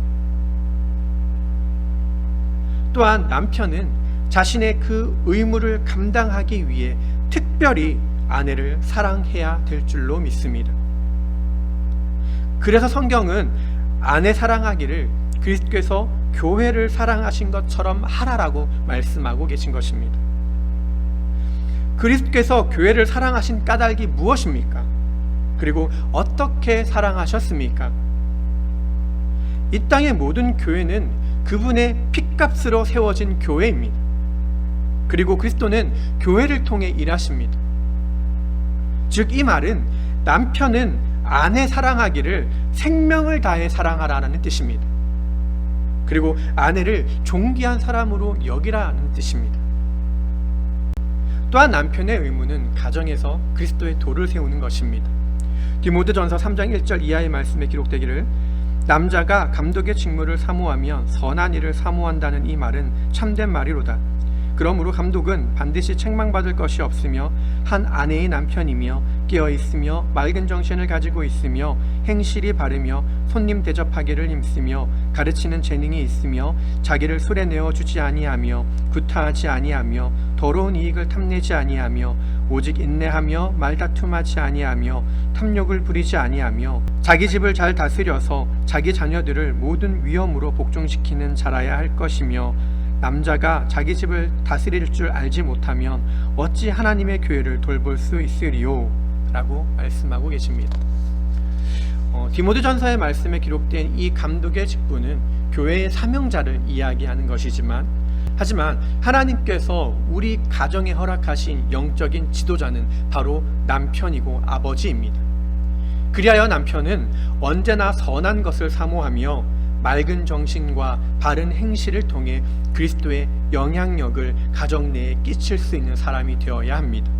또한 남편은 자신의 그 의무를 감당하기 위해 특별히 아내를 사랑해야 될 줄로 믿습니다. 그래서 성경은 아내 사랑하기를 그리스도께서 교회를 사랑하신 것처럼 하라라고 말씀하고 계신 것입니다. 그리스도께서 교회를 사랑하신 까닭이 무엇입니까? 그리고 어떻게 사랑하셨습니까? 이 땅의 모든 교회는 그분의 핏값으로 세워진 교회입니다. 그리고 그리스도는 교회를 통해 일하십니다. 즉 이 말은 남편은 아내 사랑하기를 생명을 다해 사랑하라는 뜻입니다. 그리고 아내를 존귀한 사람으로 여기라는 뜻입니다. 또한 남편의 의무는 가정에서 그리스도의 도를 세우는 것입니다. 디모데전서 3장 1절 이하의 말씀에 기록되기를, 남자가 감독의 직무를 사모하며 선한 일을 사모한다는 이 말은 참된 말이로다. 그러므로 감독은 반드시 책망받을 것이 없으며 한 아내의 남편이며 깨어있으며 맑은 정신을 가지고 있으며 행실이 바르며 손님 대접하기를 힘쓰며 가르치는 재능이 있으며 자기를 술에 내어주지 아니하며 구타하지 아니하며 더러운 이익을 탐내지 아니하며 오직 인내하며 말다툼하지 아니하며 탐욕을 부리지 아니하며 자기 집을 잘 다스려서 자기 자녀들을 모든 위엄으로 복종시키는 자라야 할 것이며, 남자가 자기 집을 다스릴 줄 알지 못하면 어찌 하나님의 교회를 돌볼 수 있으리요? 라고 말씀하고 계십니다. 디모데전서의 말씀에 기록된 이 감독의 직분은 교회의 사명자를 이야기하는 것이지만, 하지만 하나님께서 우리 가정에 허락하신 영적인 지도자는 바로 남편이고 아버지입니다. 그리하여 남편은 언제나 선한 것을 사모하며 맑은 정신과 바른 행실을 통해 그리스도의 영향력을 가정 내에 끼칠 수 있는 사람이 되어야 합니다.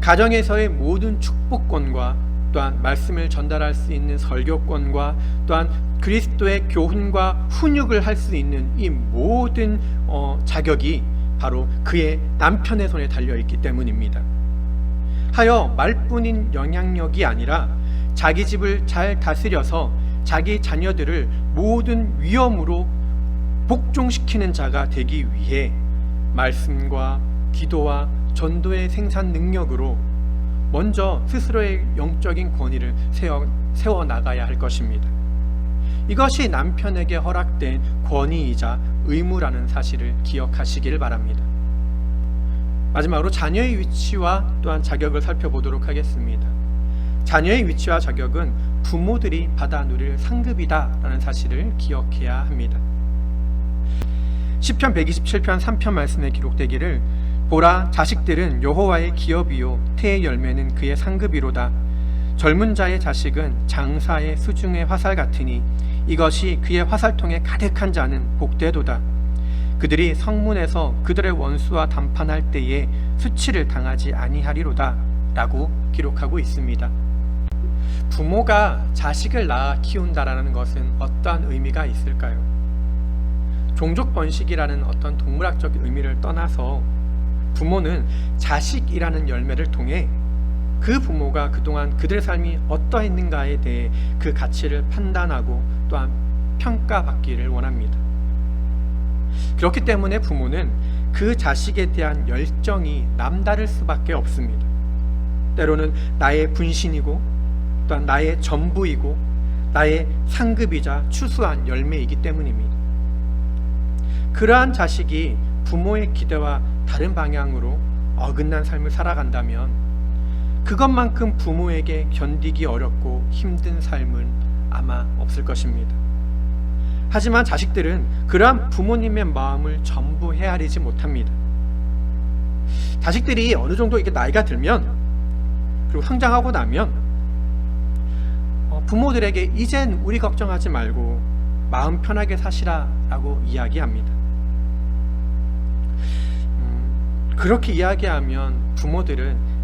가정에서의 모든 축복권과 또한 말씀을 전달할 수 있는 설교권과 또한 그리스도의 교훈과 훈육을 할 수 있는 이 모든 자격이 바로 그의 남편의 손에 달려있기 때문입니다. 하여 말뿐인 영향력이 아니라 자기 집을 잘 다스려서 자기 자녀들을 모든 위엄으로 복종시키는 자가 되기 위해 말씀과 기도와 전도의 생산 능력으로 먼저 스스로의 영적인 권위를 세워나가야 할 것입니다. 이것이 남편에게 허락된 권위이자 의무라는 사실을 기억하시길 바랍니다. 마지막으로 자녀의 위치와 또한 자격을 살펴보도록 하겠습니다. 자녀의 위치와 자격은 부모들이 받아 누릴 상급이다라는 사실을 기억해야 합니다. 시편 127편 3편 말씀에 기록되기를 보라, 자식들은 여호와의 기업이요 태의 열매는 그의 상급이로다. 젊은 자의 자식은 장사의 수중의 화살 같으니 이것이 그의 화살통에 가득한 자는 복되도다. 그들이 성문에서 그들의 원수와 담판할 때에 수치를 당하지 아니하리로다 라고 기록하고 있습니다. 부모가 자식을 낳아 키운다라는 것은 어떠한 의미가 있을까요? 종족 번식이라는 어떤 동물학적 의미를 떠나서 부모는 자식이라는 열매를 통해 그 부모가 그동안 그들의 삶이 어떠했는가에 대해 그 가치를 판단하고 또한 평가받기를 원합니다. 그렇기 때문에 부모는 그 자식에 대한 열정이 남다를 수밖에 없습니다. 때로는 나의 분신이고 또한 나의 전부이고 나의 상급이자 추수한 열매이기 때문입니다. 그러한 자식이 부모의 기대와 다른 방향으로 어긋난 삶을 살아간다면 그것만큼 부모에게 견디기 어렵고 힘든 삶은 아마 없을 것입니다. 하지만 자식들은 그러한 부모님의 마음을 전부 헤아리지 못합니다. 자식들이 어느 정도 이게 나이가 들면 그리고 성장하고 나면 부모들에게 이젠 우리 걱정하지 말고 마음 편하게 사시라 라고 이야기합니다. 그렇게 이야기하면 부모들은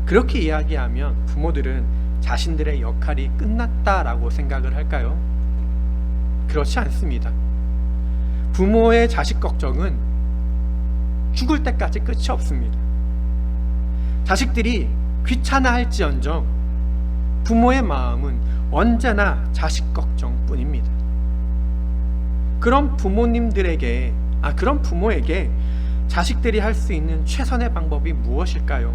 그렇게 이야기하면 부모들은 자신들의 역할이 끝났다라고 생각을 할까요? 그렇지 않습니다. 부모의 자식 걱정은 죽을 때까지 끝이 없습니다. 자식들이 귀찮아할지언정 부모의 마음은 언제나 자식 걱정뿐입니다. 그런 부모에게 자식들이 할 수 있는 최선의 방법이 무엇일까요?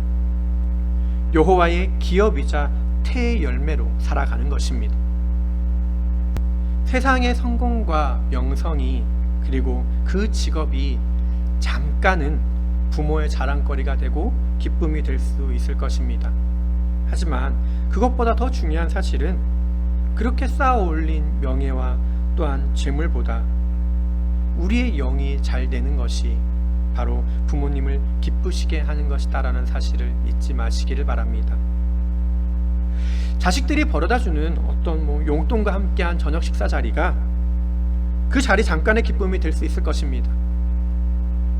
여호와의 기업이자 태의 열매로 살아가는 것입니다. 세상의 성공과 명성이 그리고 그 직업이 잠깐은 부모의 자랑거리가 되고 기쁨이 될 수 있을 것입니다. 하지만 그것보다 더 중요한 사실은 그렇게 쌓아 올린 명예와 또한 재물보다 우리의 영이 잘 되는 것이 바로 부모님을 기쁘시게 하는 것이다라는 사실을 잊지 마시기를 바랍니다. 자식들이 벌어다주는 어떤 용돈과 함께한 저녁 식사 자리가 그 자리 잠깐의 기쁨이 될 수 있을 것입니다.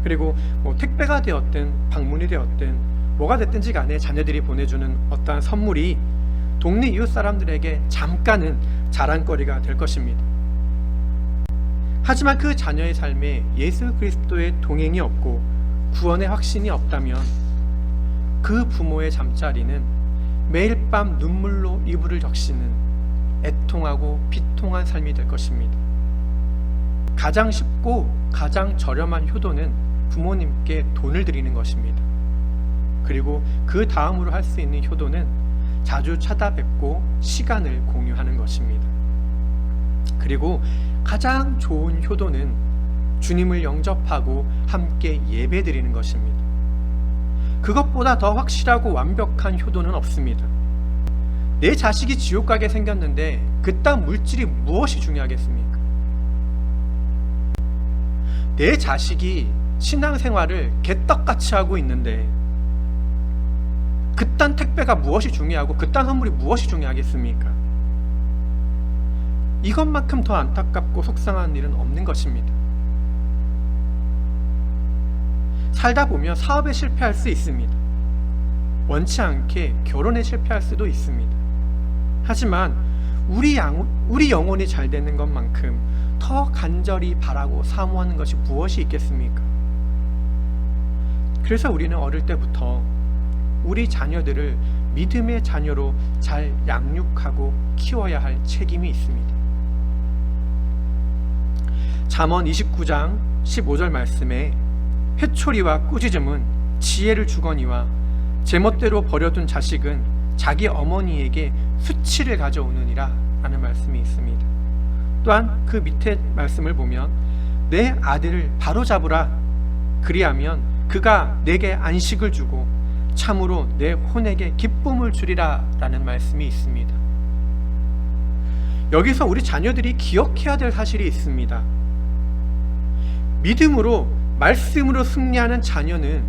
그리고 택배가 되었든 방문이 되었든 뭐가 됐든지 간에 자녀들이 보내주는 어떠한 선물이 동네 이웃 사람들에게 잠깐은 자랑거리가 될 것입니다. 하지만 그 자녀의 삶에 예수 그리스도의 동행이 없고 구원의 확신이 없다면 그 부모의 잠자리는 매일 밤 눈물로 이불을 적시는 애통하고 비통한 삶이 될 것입니다. 가장 쉽고 가장 저렴한 효도는 부모님께 돈을 드리는 것입니다. 그리고 그 다음으로 할 수 있는 효도는 자주 찾아뵙고 시간을 공유하는 것입니다. 그리고 가장 좋은 효도는 주님을 영접하고 함께 예배드리는 것입니다. 그것보다 더 확실하고 완벽한 효도는 없습니다. 내 자식이 지옥 가게 생겼는데 그딴 물질이 무엇이 중요하겠습니까? 내 자식이 신앙생활을 개떡같이 하고 있는데 그딴 택배가 무엇이 중요하고 그딴 선물이 무엇이 중요하겠습니까? 이것만큼 더 안타깝고 속상한 일은 없는 것입니다. 살다 보면 사업에 실패할 수 있습니다. 원치 않게 결혼에 실패할 수도 있습니다. 하지만 우리 영혼이 잘 되는 것만큼 더 간절히 바라고 사모하는 것이 무엇이 있겠습니까? 그래서 우리는 어릴 때부터 우리 자녀들을 믿음의 자녀로 잘 양육하고 키워야 할 책임이 있습니다. 잠언 29장 15절 말씀에 회초리와 꾸짖음은 지혜를 주거니와 제멋대로 버려둔 자식은 자기 어머니에게 수치를 가져오느니라 라는 말씀이 있습니다. 또한 그 밑에 말씀을 보면 내 아들을 바로잡으라 그리하면 그가 내게 안식을 주고 참으로 내 혼에게 기쁨을 주리라 라는 말씀이 있습니다. 여기서 우리 자녀들이 기억해야 될 사실이 있습니다. 믿음으로 말씀으로 승리하는 자녀는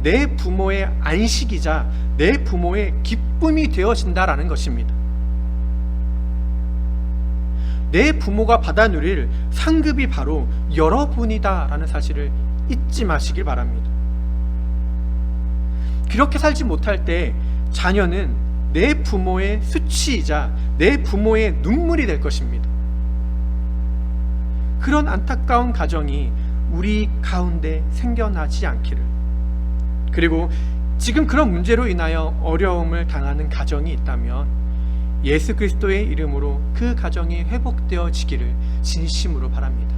내 부모의 안식이자 내 부모의 기쁨이 되어진다라는 것입니다. 내 부모가 받아 누릴 상급이 바로 여러분이다라는 사실을 잊지 마시길 바랍니다. 그렇게 살지 못할 때 자녀는 내 부모의 수치이자 내 부모의 눈물이 될 것입니다. 그런 안타까운 가정이 우리 가운데 생겨나지 않기를, 그리고 지금 그런 문제로 인하여 어려움을 당하는 가정이 있다면 예수 그리스도의 이름으로 그 가정이 회복되어지기를 진심으로 바랍니다.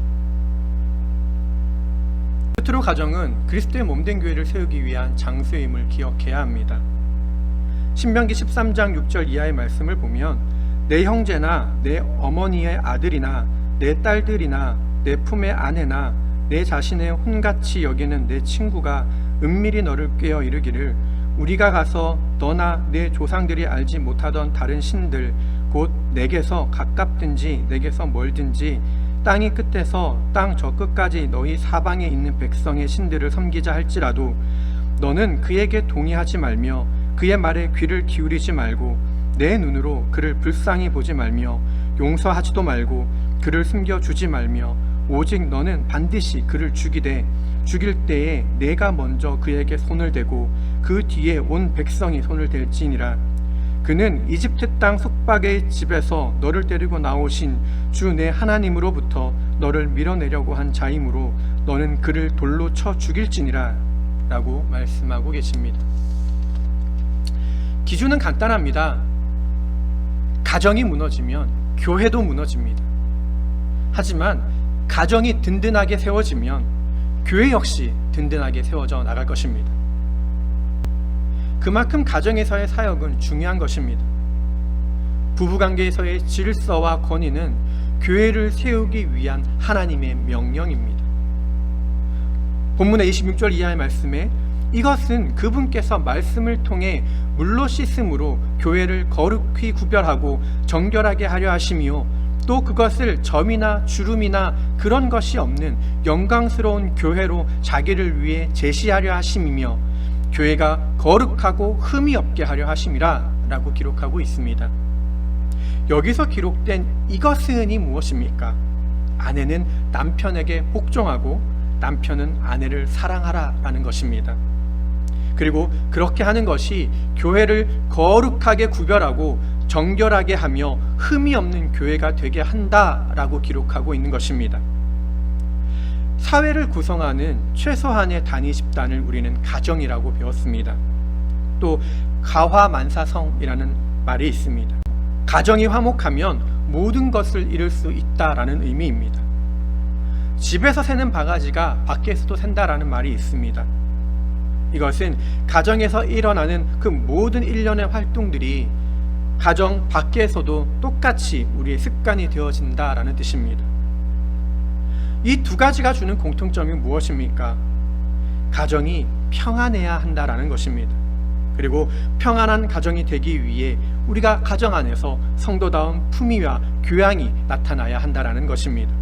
끝으로 가정은 그리스도의 몸된 교회를 세우기 위한 장소임을 기억해야 합니다. 신명기 13장 6절 이하의 말씀을 보면 내 형제나 내 어머니의 아들이나 내 딸들이나 내 품의 아내나 내 자신의 혼같이 여기는 내 친구가 은밀히 너를 꾀어 이르기를 우리가 가서 너나 내 조상들이 알지 못하던 다른 신들 곧 내게서 가깝든지 내게서 멀든지 땅이 끝에서 땅 저 끝까지 너희 사방에 있는 백성의 신들을 섬기자 할지라도 너는 그에게 동의하지 말며 그의 말에 귀를 기울이지 말고 내 눈으로 그를 불쌍히 보지 말며 용서하지도 말고 그를 숨겨주지 말며 오직 너는 반드시 그를 죽이되 죽일 때에 내가 먼저 그에게 손을 대고 그 뒤에 온 백성이 손을 댈지니라. 그는 이집트 땅 속박의 집에서 너를 데리고 나오신 주 내 하나님으로부터 너를 밀어내려고 한 자이므로 너는 그를 돌로 쳐 죽일지니라 라고 말씀하고 계십니다. 기준은 간단합니다. 가정이 무너지면 교회도 무너집니다. 하지만 가정이 든든하게 세워지면 교회 역시 든든하게 세워져 나갈 것입니다. 그만큼 가정에서의 사역은 중요한 것입니다. 부부관계에서의 질서와 권위는 교회를 세우기 위한 하나님의 명령입니다. 본문의 26절 이하의 말씀에 이것은 그분께서 말씀을 통해 물로 씻음으로 교회를 거룩히 구별하고 정결하게 하려 하심이요 또 그것을 점이나 주름이나 그런 것이 없는 영광스러운 교회로 자기를 위해 제시하려 하심이며 교회가 거룩하고 흠이 없게 하려 하심이라 라고 기록하고 있습니다. 여기서 기록된 이것은이 무엇입니까? 아내는 남편에게 복종하고 남편은 아내를 사랑하라 라는 것입니다. 그리고 그렇게 하는 것이 교회를 거룩하게 구별하고 정결하게 하며 흠이 없는 교회가 되게 한다라고 기록하고 있는 것입니다. 사회를 구성하는 최소한의 단위 집단을 우리는 가정이라고 배웠습니다. 또 가화만사성이라는 말이 있습니다. 가정이 화목하면 모든 것을 이룰 수 있다라는 의미입니다. 집에서 새는 바가지가 밖에서도 샌다라는 말이 있습니다. 이것은 가정에서 일어나는 그 모든 일련의 활동들이 가정 밖에서도 똑같이 우리의 습관이 되어진다라는 뜻입니다. 이 두 가지가 주는 공통점이 무엇입니까? 가정이 평안해야 한다라는 것입니다. 그리고 평안한 가정이 되기 위해 우리가 가정 안에서 성도다운 품위와 교양이 나타나야 한다라는 것입니다.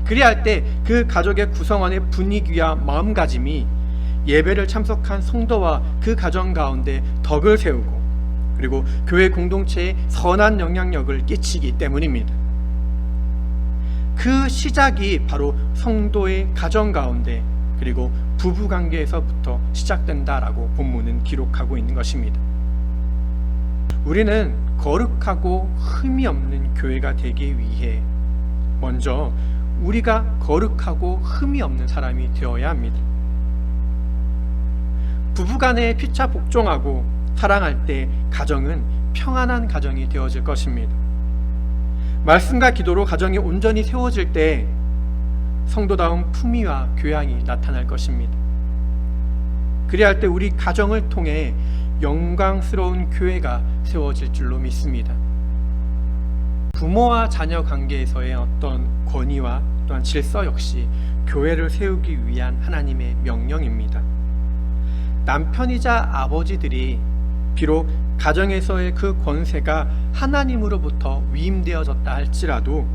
그리할 때 그 가족의 구성원의 분위기와 마음가짐이 예배를 참석한 성도와 그 가정 가운데 덕을 세우고 그리고 교회 공동체에 선한 영향력을 끼치기 때문입니다. 그 시작이 바로 성도의 가정 가운데 그리고 부부관계에서부터 시작된다라고 본문은 기록하고 있는 것입니다. 우리는 거룩하고 흠이 없는 교회가 되기 위해 먼저 우리가 거룩하고 흠이 없는 사람이 되어야 합니다. 부부간에 피차 복종하고 사랑할 때 가정은 평안한 가정이 되어질 것입니다. 말씀과 기도로 가정이 온전히 세워질 때 성도다운 품위와 교양이 나타날 것입니다. 그래야 할 때 우리 가정을 통해 영광스러운 교회가 세워질 줄로 믿습니다. 부모와 자녀 관계에서의 어떤 권위와 또한 질서 역시 교회를 세우기 위한 하나님의 명령입니다. 남편이자 아버지들이 비록 가정에서의 그 권세가 하나님으로부터 위임되어졌다 할지라도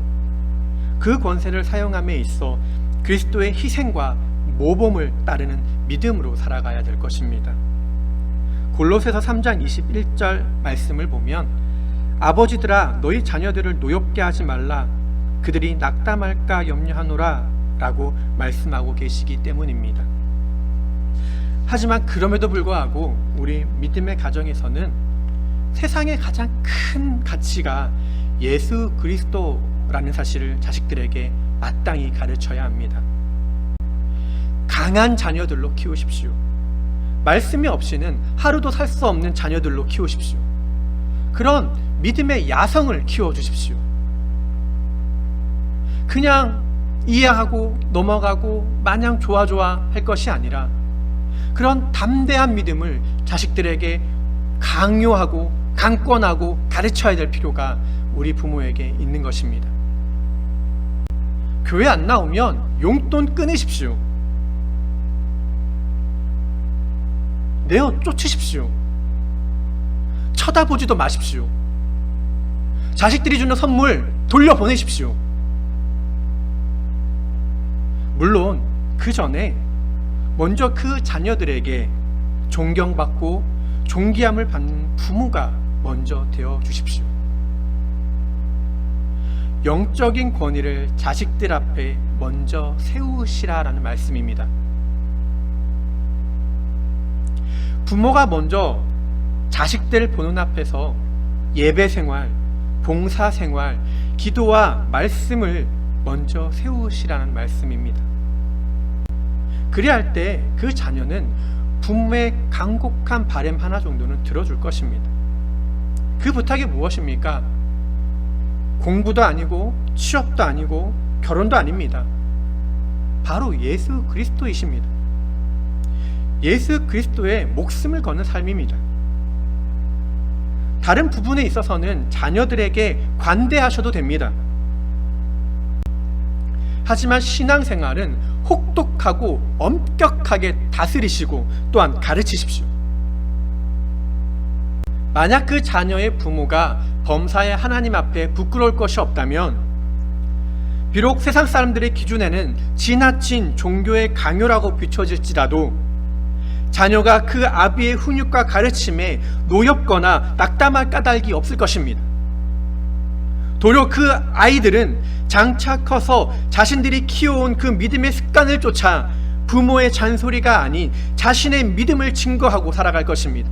그 권세를 사용함에 있어 그리스도의 희생과 모범을 따르는 믿음으로 살아가야 될 것입니다. 골로새서 3장 21절 말씀을 보면 아버지들아 너희 자녀들을 노엽게 하지 말라 그들이 낙담할까 염려하노라 라고 말씀하고 계시기 때문입니다. 하지만 그럼에도 불구하고 우리 믿음의 가정에서는 세상의 가장 큰 가치가 예수 그리스도라는 사실을 자식들에게 마땅히 가르쳐야 합니다. 강한 자녀들로 키우십시오. 말씀이 없이는 하루도 살 수 없는 자녀들로 키우십시오. 그런 믿음의 야성을 키워주십시오. 그냥 이해하고 넘어가고 마냥 좋아 할 것이 아니라 그런 담대한 믿음을 자식들에게 강요하고 강권하고 가르쳐야 될 필요가 우리 부모에게 있는 것입니다. 교회 안 나오면 용돈 끊으십시오. 내어 쫓으십시오. 쳐다보지도 마십시오. 자식들이 주는 선물 돌려보내십시오. 물론 그 전에 먼저 그 자녀들에게 존경받고 존귀함을 받는 부모가 먼저 되어 주십시오. 영적인 권위를 자식들 앞에 먼저 세우시라라는 말씀입니다. 부모가 먼저 자식들 보는 앞에서 예배 생활, 봉사 생활, 기도와 말씀을 먼저 세우시라는 말씀입니다. 그래야 할 때 그 자녀는 부모의 간곡한 바람 하나 정도는 들어줄 것입니다. 그 부탁이 무엇입니까? 공부도 아니고 취업도 아니고 결혼도 아닙니다. 바로 예수 그리스도이십니다. 예수 그리스도의 목숨을 거는 삶입니다. 다른 부분에 있어서는 자녀들에게 관대하셔도 됩니다. 하지만 신앙생활은 혹독하고 엄격하게 다스리시고 또한 가르치십시오. 만약 그 자녀의 부모가 범사의 하나님 앞에 부끄러울 것이 없다면 비록 세상 사람들의 기준에는 지나친 종교의 강요라고 비춰질지라도 자녀가 그 아비의 훈육과 가르침에 노엽거나 낙담할 까닭이 없을 것입니다. 도리어 그 아이들은 장차 커서 자신들이 키워온 그 믿음의 습관을 쫓아 부모의 잔소리가 아닌 자신의 믿음을 증거하고 살아갈 것입니다.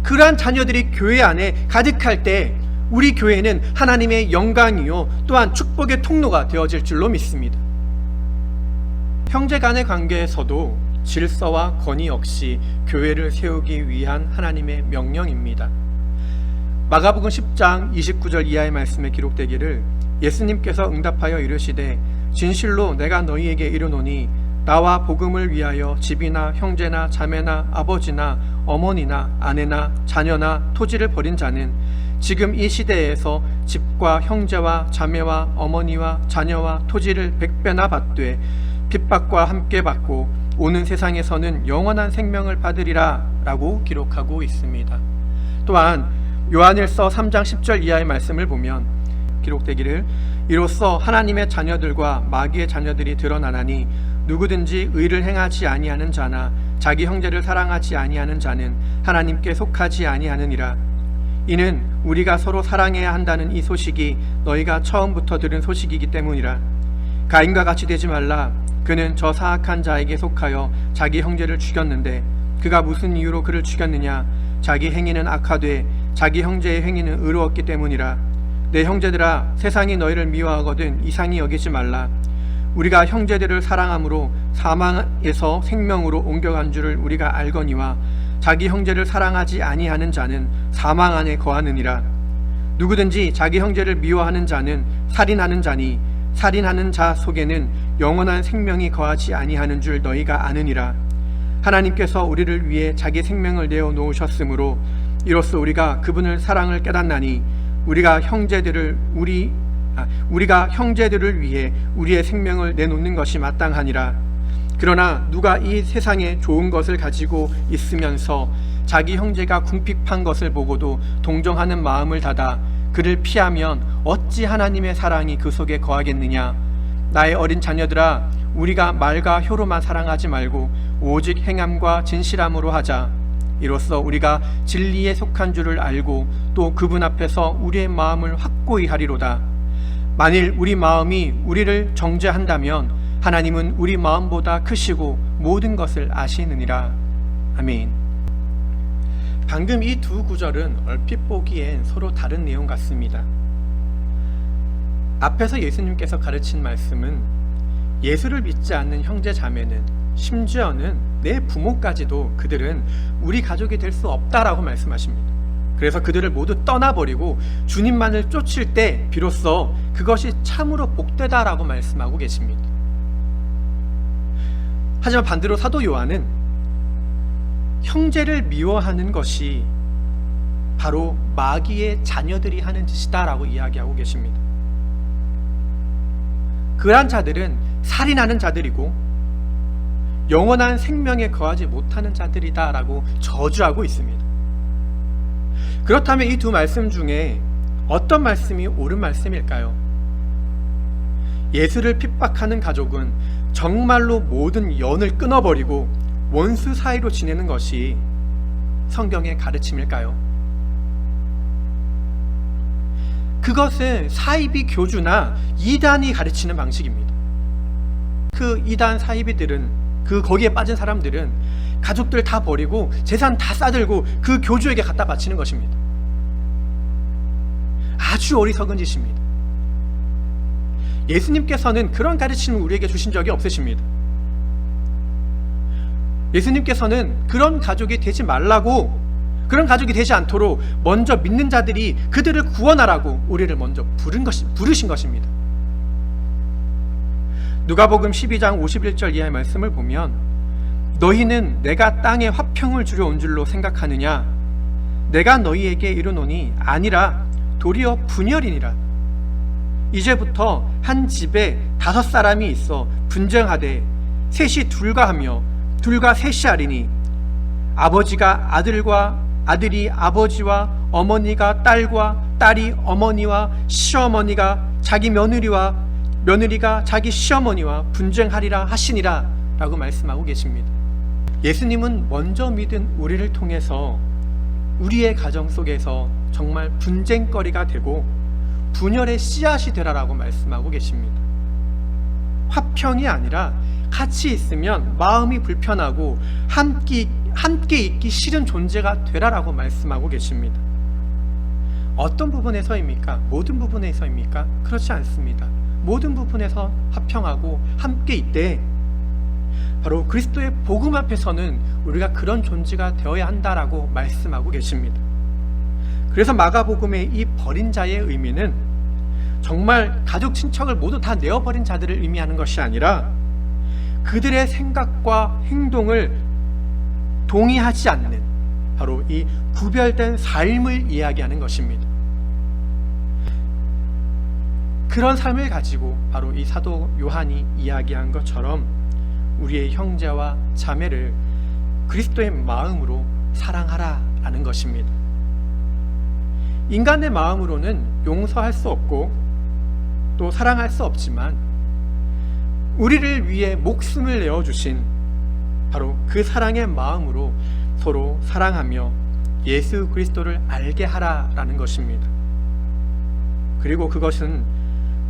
그러한 자녀들이 교회 안에 가득할 때 우리 교회는 하나님의 영광이요 또한 축복의 통로가 되어질 줄로 믿습니다. 형제 간의 관계에서도 질서와 권위 역시 교회를 세우기 위한 하나님의 명령입니다. 마가복음 10장 29절 이하의 말씀에 기록되기를 예수님께서 응답하여 이르시되 진실로 내가 너희에게 이르노니 나와 복음을 위하여 집이나 형제나 자매나 아버지나 어머니나 아내나 자녀나 토지를 버린 자는 지금 이 시대에서 집과 형제와 자매와 어머니와 자녀와 토지를 100배나 받되 핍박과 함께 받고 오는 세상에서는 영원한 생명을 받으리라 라고 기록하고 있습니다. 또한 요한일서 3장 10절 이하의 말씀을 보면 기록되기를 이로써 하나님의 자녀들과 마귀의 자녀들이 드러나나니 누구든지 의를 행하지 아니하는 자나 자기 형제를 사랑하지 아니하는 자는 하나님께 속하지 아니하느니라. 이는 우리가 서로 사랑해야 한다는 이 소식이 너희가 처음부터 들은 소식이기 때문이라. 가인과 같이 되지 말라. 그는 저 사악한 자에게 속하여 자기 형제를 죽였는데 그가 무슨 이유로 그를 죽였느냐? 자기 행위는 악하되 자기 형제의 행위는 의로웠기 때문이라. 내 형제들아, 세상이 너희를 미워하거든 이상히 여기지 말라. 우리가 형제들을 사랑함으로 사망에서 생명으로 옮겨간 줄을 우리가 알거니와 자기 형제를 사랑하지 아니하는 자는 사망 안에 거하느니라. 누구든지 자기 형제를 미워하는 자는 살인하는 자니 살인하는 자 속에는 영원한 생명이 거하지 아니하는 줄 너희가 아느니라. 하나님께서 우리를 위해 자기 생명을 내어 놓으셨으므로 이로써 우리가 그분을 사랑을 깨닫나니 우리가 형제들을 위해 우리의 생명을 내놓는 것이 마땅하니라. 그러나 누가 이 세상에 좋은 것을 가지고 있으면서 자기 형제가 궁핍한 것을 보고도 동정하는 마음을 닫아 그를 피하면 어찌 하나님의 사랑이 그 속에 거하겠느냐? 나의 어린 자녀들아, 우리가 말과 혀로만 사랑하지 말고 오직 행함과 진실함으로 하자. 이로써 우리가 진리에 속한 줄을 알고 또 그분 앞에서 우리의 마음을 확고히 하리로다. 만일 우리 마음이 우리를 정죄한다면 하나님은 우리 마음보다 크시고 모든 것을 아시느니라. 아멘. 방금 이 두 구절은 얼핏 보기엔 서로 다른 내용 같습니다. 앞에서 예수님께서 가르친 말씀은 예수를 믿지 않는 형제 자매는, 심지어는 내 부모까지도 그들은 우리 가족이 될 수 없다라고 말씀하십니다. 그래서 그들을 모두 떠나버리고 주님만을 쫓을 때 비로소 그것이 참으로 복되다라고 말씀하고 계십니다. 하지만 반대로 사도 요한은 형제를 미워하는 것이 바로 마귀의 자녀들이 하는 짓이다라고 이야기하고 계십니다. 그러한 자들은 살인하는 자들이고 영원한 생명에 거하지 못하는 자들이다라고 저주하고 있습니다. 그렇다면 이 두 말씀 중에 어떤 말씀이 옳은 말씀일까요? 예수를 핍박하는 가족은 정말로 모든 연을 끊어버리고 원수 사이로 지내는 것이 성경의 가르침일까요? 그것은 사이비 교주나 이단이 가르치는 방식입니다. 그 이단 사이비들은, 거기에 빠진 사람들은 가족들 다 버리고 재산 다 싸들고 그 교주에게 갖다 바치는 것입니다. 아주 어리석은 짓입니다. 예수님께서는 그런 가르침을 우리에게 주신 적이 없으십니다. 예수님께서는 그런 가족이 되지 말라고, 그런 가족이 되지 않도록 먼저 믿는 자들이 그들을 구원하라고 우리를 먼저 부르신 것입니다. 누가복음 12장 51절 이하의 말씀을 보면 너희는 내가 땅에 화평을 주려 온 줄로 생각하느냐? 내가 너희에게 이르노니 아니라 도리어 분열이니라. 이제부터 한 집에 5사람이 있어 분쟁하되 셋이 둘과 하며 둘과 셋이 하리니 아버지가 아들이 아버지와 어머니가 딸과 딸이 어머니와 시어머니가 자기 며느리와 며느리가 자기 시어머니와 분쟁하리라 하시니라 라고 말씀하고 계십니다. 예수님은 먼저 믿은 우리를 통해서 우리의 가정 속에서 정말 분쟁거리가 되고 분열의 씨앗이 되라라고 말씀하고 계십니다. 화평이 아니라 같이 있으면 마음이 불편하고 함께 있기 싫은 존재가 되라라고 말씀하고 계십니다. 어떤 부분에서입니까? 모든 부분에서입니까? 그렇지 않습니다. 모든 부분에서 화평하고 함께 있되 바로 그리스도의 복음 앞에서는 우리가 그런 존재가 되어야 한다라고 말씀하고 계십니다. 그래서 마가복음의 이 버린 자의 의미는 정말 가족 친척을 모두 다 내어버린 자들을 의미하는 것이 아니라 그들의 생각과 행동을 동의하지 않는 바로 이 구별된 삶을 이야기하는 것입니다. 그런 삶을 가지고 바로 이 사도 요한이 이야기한 것처럼 우리의 형제와 자매를 그리스도의 마음으로 사랑하라라는 것입니다. 인간의 마음으로는 용서할 수 없고 또 사랑할 수 없지만 우리를 위해 목숨을 내어주신 바로 그 사랑의 마음으로 서로 사랑하며 예수 그리스도를 알게 하라라는 것입니다. 그리고 그것은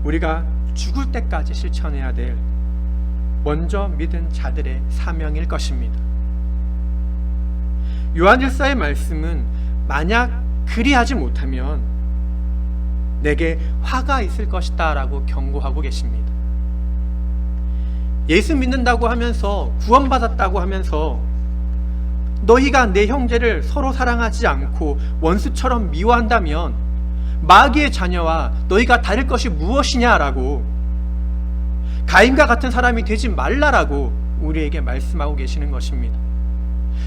우리가 죽을 때까지 실천해야 될 먼저 믿은 자들의 사명일 것입니다. 요한일서의 말씀은 만약 그리하지 못하면 내게 화가 있을 것이다 라고 경고하고 계십니다. 예수 믿는다고 하면서, 구원받았다고 하면서 너희가 내 형제를 서로 사랑하지 않고 원수처럼 미워한다면 마귀의 자녀와 너희가 다를 것이 무엇이냐라고, 가인과 같은 사람이 되지 말라라고 우리에게 말씀하고 계시는 것입니다.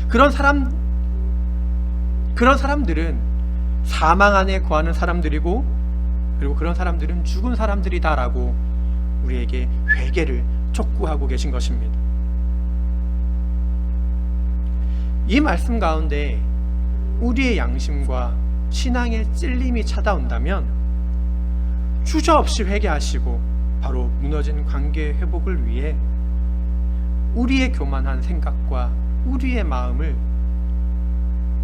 그런 사람들은 사망 안에 거하는 사람들이고, 그리고 그런 사람들은 죽은 사람들이다라고 우리에게 회개를 촉구하고 계신 것입니다. 이 말씀 가운데 우리의 양심과 신앙의 찔림이 찾아온다면 주저없이 회개하시고 바로 무너진 관계 회복을 위해 우리의 교만한 생각과 우리의 마음을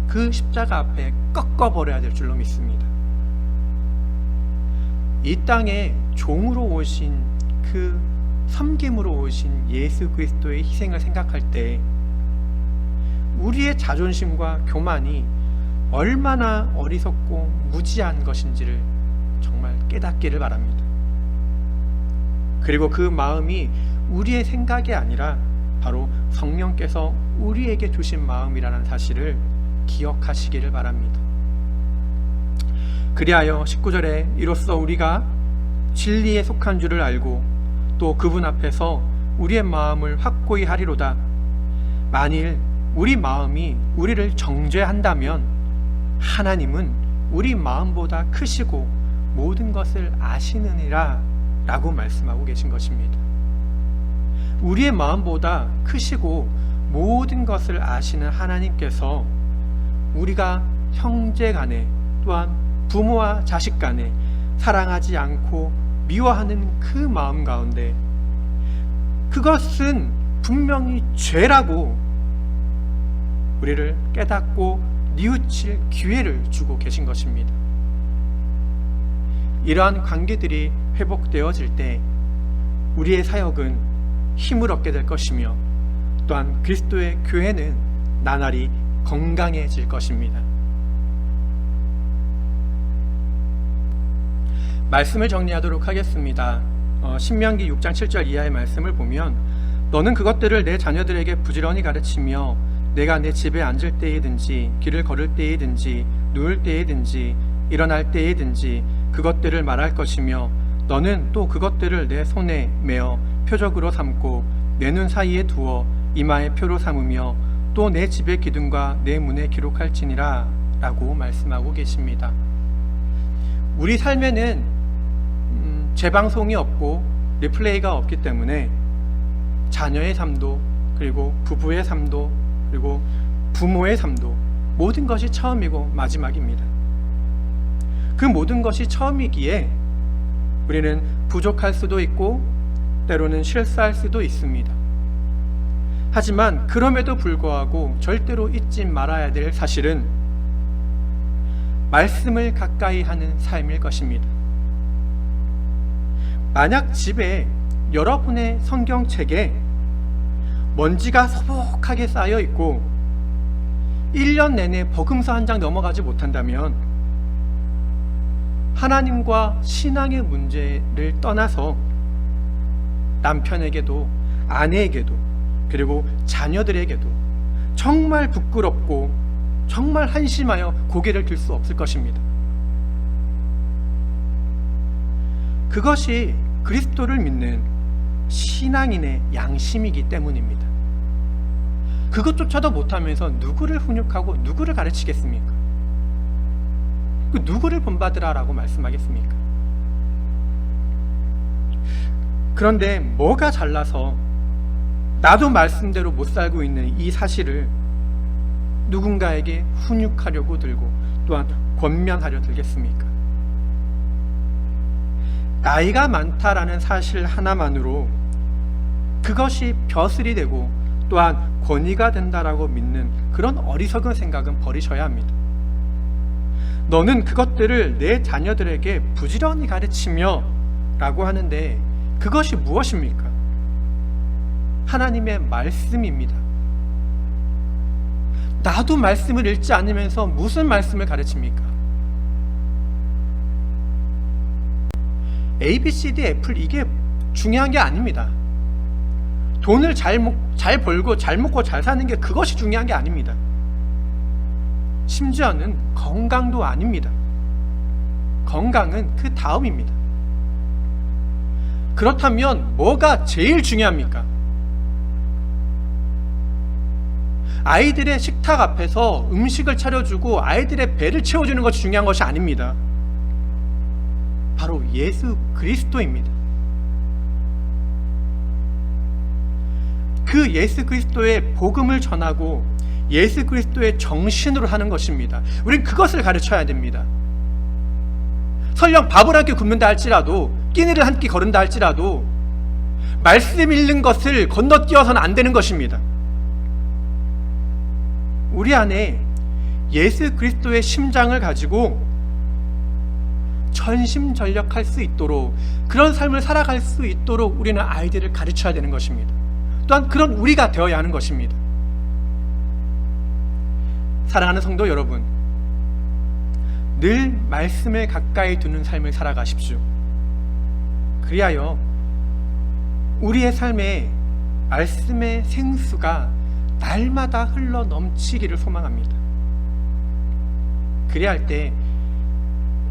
그 십자가 앞에 꺾어버려야 될 줄로 믿습니다. 이 땅에 종으로 오신, 그 섬김으로 오신 예수 그리스도의 희생을 생각할 때 우리의 자존심과 교만이 얼마나 어리석고 무지한 것인지를 정말 깨닫기를 바랍니다. 그리고 그 마음이 우리의 생각이 아니라 바로 성령께서 우리에게 주신 마음이라는 사실을 기억하시기를 바랍니다. 그리하여 19절에 이로써 우리가 진리에 속한 줄을 알고 또 그분 앞에서 우리의 마음을 확고히 하리로다. 만일 우리 마음이 우리를 정죄한다면 하나님은 우리 마음보다 크시고 모든 것을 아시느니라 라고 말씀하고 계신 것입니다. 우리의 마음보다 크시고 모든 것을 아시는 하나님께서 우리가 형제 간에, 또한 부모와 자식 간에 사랑하지 않고 미워하는 그 마음 가운데 그것은 분명히 죄라고 우리를 깨닫고 뉘우칠 기회를 주고 계신 것입니다. 이러한 관계들이 회복되어질 때 우리의 사역은 힘을 얻게 될 것이며 또한 그리스도의 교회는 나날이 건강해질 것입니다. 말씀을 정리하도록 하겠습니다. 신명기 6장 7절 이하의 말씀을 보면 너는 그것들을 내 자녀들에게 부지런히 가르치며 내가 내 집에 앉을 때이든지 길을 걸을 때이든지 누울 때이든지 일어날 때이든지 그것들을 말할 것이며 너는 또 그것들을 내 손에 메어 표적으로 삼고 내 눈 사이에 두어 이마에 표로 삼으며 또 내 집의 기둥과 내 문에 기록할지니라 라고 말씀하고 계십니다. 우리 삶에는 재방송이 없고 리플레이가 없기 때문에 자녀의 삶도, 그리고 부부의 삶도, 그리고 부모의 삶도 모든 것이 처음이고 마지막입니다. 그 모든 것이 처음이기에 우리는 부족할 수도 있고 때로는 실수할 수도 있습니다. 하지만 그럼에도 불구하고 절대로 잊지 말아야 될 사실은 말씀을 가까이 하는 삶일 것입니다. 만약 집에 여러분의 성경책에 먼지가 소복하게 쌓여 있고 1년 내내 복음서 한 장 넘어가지 못한다면 하나님과 신앙의 문제를 떠나서 남편에게도 아내에게도 그리고 자녀들에게도 정말 부끄럽고 정말 한심하여 고개를 들 수 없을 것입니다. 그것이 그리스도를 믿는 신앙인의 양심이기 때문입니다. 그것조차도 못하면서 누구를 훈육하고 누구를 가르치겠습니까? 그 누구를 본받으라라고 말씀하겠습니까? 그런데 뭐가 잘나서 나도 말씀대로 못 살고 있는 이 사실을 누군가에게 훈육하려고 들고 또한 권면하려 들겠습니까? 나이가 많다라는 사실 하나만으로 그것이 벼슬이 되고 또한 권위가 된다라고 믿는 그런 어리석은 생각은 버리셔야 합니다. 너는 그것들을 내 자녀들에게 부지런히 가르치며 라고 하는데 그것이 무엇입니까? 하나님의 말씀입니다. 나도 말씀을 읽지 않으면서 무슨 말씀을 가르칩니까? A, B, C, D, 애플 이게 중요한 게 아닙니다. 돈을 잘 벌고 잘 먹고 잘 사는 게 그것이 중요한 게 아닙니다. 심지어는 건강도 아닙니다. 건강은 그 다음입니다. 그렇다면 뭐가 제일 중요합니까? 아이들의 식탁 앞에서 음식을 차려주고 아이들의 배를 채워주는 것이 중요한 것이 아닙니다. 바로 예수 그리스도입니다. 그 예수 그리스도의 복음을 전하고 예수 그리스도의 정신으로 하는 것입니다. 우린 그것을 가르쳐야 됩니다. 설령 밥을 한 끼 굶는다 할지라도, 끼니를 한 끼 거른다 할지라도 말씀 읽는 것을 건너뛰어서는 안 되는 것입니다. 우리 안에 예수 그리스도의 심장을 가지고 전심전력할 수 있도록, 그런 삶을 살아갈 수 있도록 우리는 아이들을 가르쳐야 되는 것입니다. 또한 그런 우리가 되어야 하는 것입니다. 사랑하는 성도 여러분, 늘 말씀을 가까이 두는 삶을 살아가십시오. 그리하여 우리의 삶에 말씀의 생수가 날마다 흘러 넘치기를 소망합니다. 그리할 때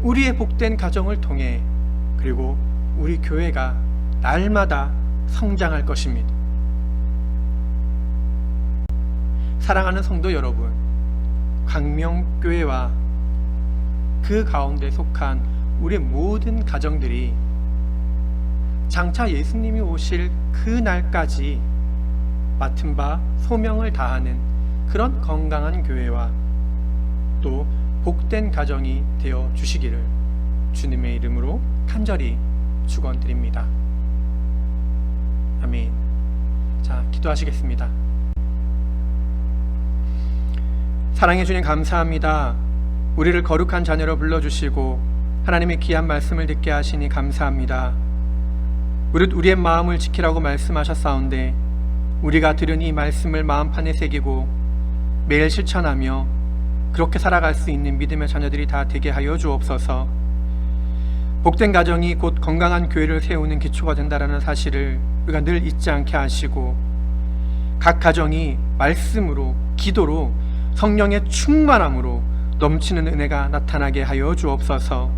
우리의 복된 가정을 통해, 그리고 우리 교회가 날마다 성장할 것입니다. 사랑하는 성도 여러분, 광명교회와 그 가운데 속한 우리 모든 가정들이 장차 예수님이 오실 그 날까지 맡은 바 소명을 다하는 그런 건강한 교회와 또 복된 가정이 되어 주시기를 주님의 이름으로 간절히 축원드립니다. 아멘. 자, 기도하시겠습니다. 사랑해 주님 감사합니다. 우리를 거룩한 자녀로 불러주시고 하나님의 귀한 말씀을 듣게 하시니 감사합니다. 우리의 마음을 지키라고 말씀하셨사온데 우리가 들은 이 말씀을 마음판에 새기고 매일 실천하며 그렇게 살아갈 수 있는 믿음의 자녀들이 다 되게 하여 주옵소서. 복된 가정이 곧 건강한 교회를 세우는 기초가 된다는 사실을 우리가 늘 잊지 않게 하시고, 각 가정이 말씀으로, 기도로, 성령의 충만함으로 넘치는 은혜가 나타나게 하여 주옵소서.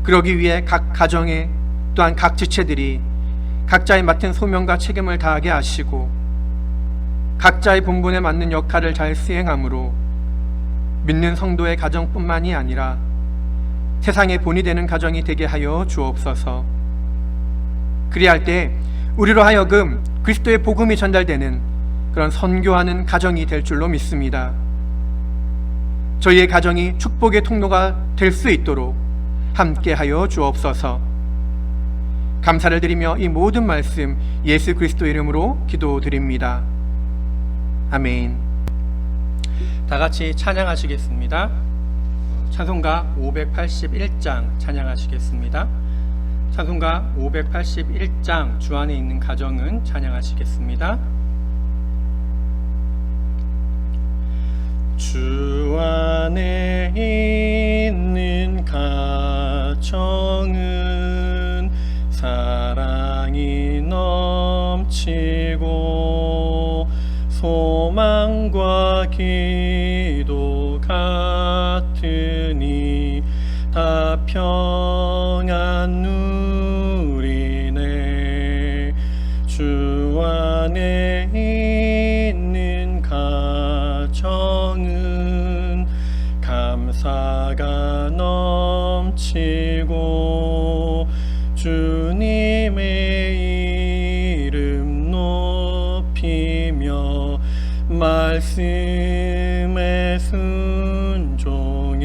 그러기 위해 각 가정에, 또한 각 지체들이 각자의 맡은 소명과 책임을 다하게 하시고 각자의 본분에 맞는 역할을 잘 수행함으로 믿는 성도의 가정뿐만이 아니라 세상의 본이 되는 가정이 되게 하여 주옵소서. 그리할 때 우리로 하여금 그리스도의 복음이 전달되는 그런 선교하는 가정이 될 줄로 믿습니다. 저희의 가정이 축복의 통로가 될 수 있도록 함께 하여 주옵소서. 감사를 드리며 이 모든 말씀 예수 그리스도 이름으로 기도드립니다. 아멘. 다 같이 찬양하시겠습니다. 찬송가 581장 찬양하시겠습니다. 찬송가 581장 주 안에 있는 가정은 찬양하시겠습니다. 주 안에 있는 가정은 사랑이 넘치고 소망과 기도 같으니 다 평안 누리네. 주 안에 있는 가정은 감사가 넘치고 주님의 이름 높이며 말씀에 순종해.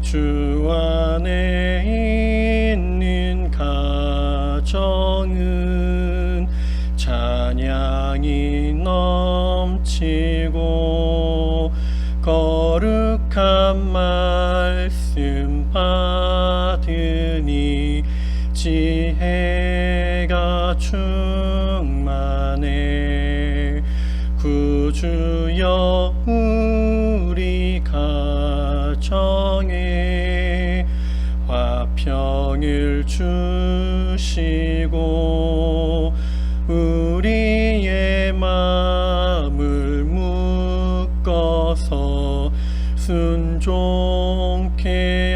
주 안에 있는 가정은 찬양이 넘치고 거룩한 말씀 받으니 지혜가 은혜와 충만해 구주여 우리 가정에 화평을 주시고 우리의 마음을 묶어서 순종케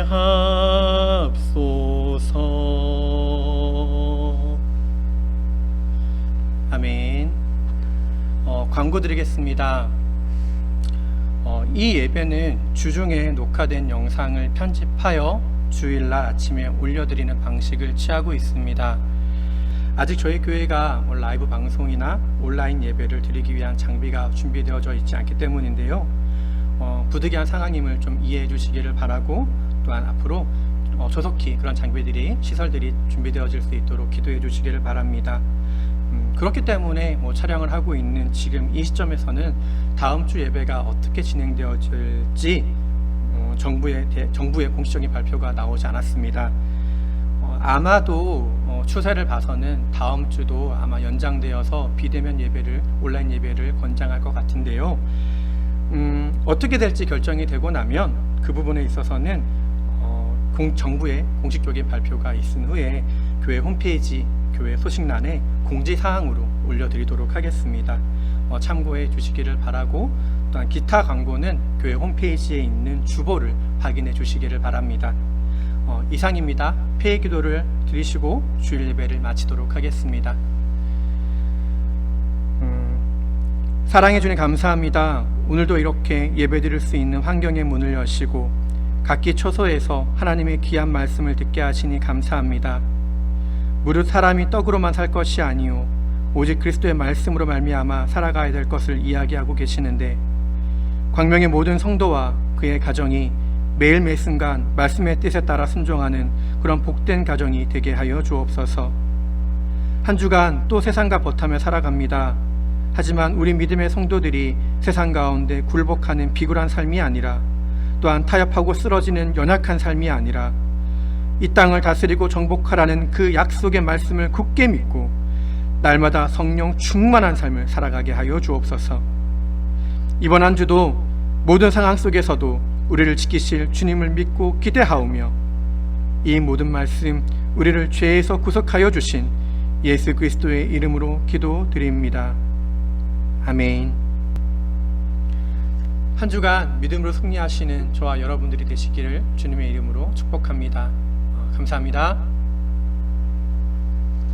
합소서. 아멘. 광고 드리겠습니다. 이 예배는 주중에 녹화된 영상을 편집하여 주일날 아침에 올려드리는 방식을 취하고 있습니다. 아직 저희 교회가 라이브 방송이나 온라인 예배를 드리기 위한 장비가 준비되어져 있지 않기 때문인데요. 부득이한 상황임을 좀 이해해 주시기를 바라고, 또한 앞으로 조속히 그런 장비들이, 시설들이 준비되어질 수 있도록 기도해 주시기를 바랍니다. 그렇기 때문에 촬영을 하고 있는 지금 이 시점에서는 다음 주 예배가 어떻게 진행되어질지 정부의 공식적인 발표가 나오지 않았습니다. 아마도 추세를 봐서는 다음 주도 아마 연장되어서 비대면 예배를, 온라인 예배를 권장할 것 같은데요. 어떻게 될지 결정이 되고 나면 그 부분에 있어서는 정부의 공식적인 발표가 있은 후에 교회 홈페이지, 교회 소식란에 공지사항으로 올려드리도록 하겠습니다. 참고해 주시기를 바라고, 또한 기타 광고는 교회 홈페이지에 있는 주보를 확인해 주시기를 바랍니다. 이상입니다. 폐의 기도를 드리시고 주일 예배를 마치도록 하겠습니다. 사랑해 주님 감사합니다. 오늘도 이렇게 예배 드릴 수 있는 환경의 문을 여시고 각기 처소에서 하나님의 귀한 말씀을 듣게 하시니 감사합니다. 무릇 사람이 떡으로만 살 것이 아니요 오직 그리스도의 말씀으로 말미암아 살아가야 될 것을 이야기하고 계시는데, 광명의 모든 성도와 그의 가정이 매일 매 순간 말씀의 뜻에 따라 순종하는 그런 복된 가정이 되게 하여 주옵소서. 한 주간 또 세상과 버타며 살아갑니다. 하지만 우리 믿음의 성도들이 세상 가운데 굴복하는 비굴한 삶이 아니라, 또한 타협하고 쓰러지는 연약한 삶이 아니라, 이 땅을 다스리고 정복하라는 그 약속의 말씀을 굳게 믿고 날마다 성령 충만한 삶을 살아가게 하여 주옵소서. 이번 한 주도 모든 상황 속에서도 우리를 지키실 주님을 믿고 기대하오며, 이 모든 말씀 우리를 죄에서 구속하여 주신 예수 그리스도의 이름으로 기도드립니다. 아멘. 한 주간 믿음으로 승리하시는 저와 여러분들이 되시기를 주님의 이름으로 축복합니다. 감사합니다.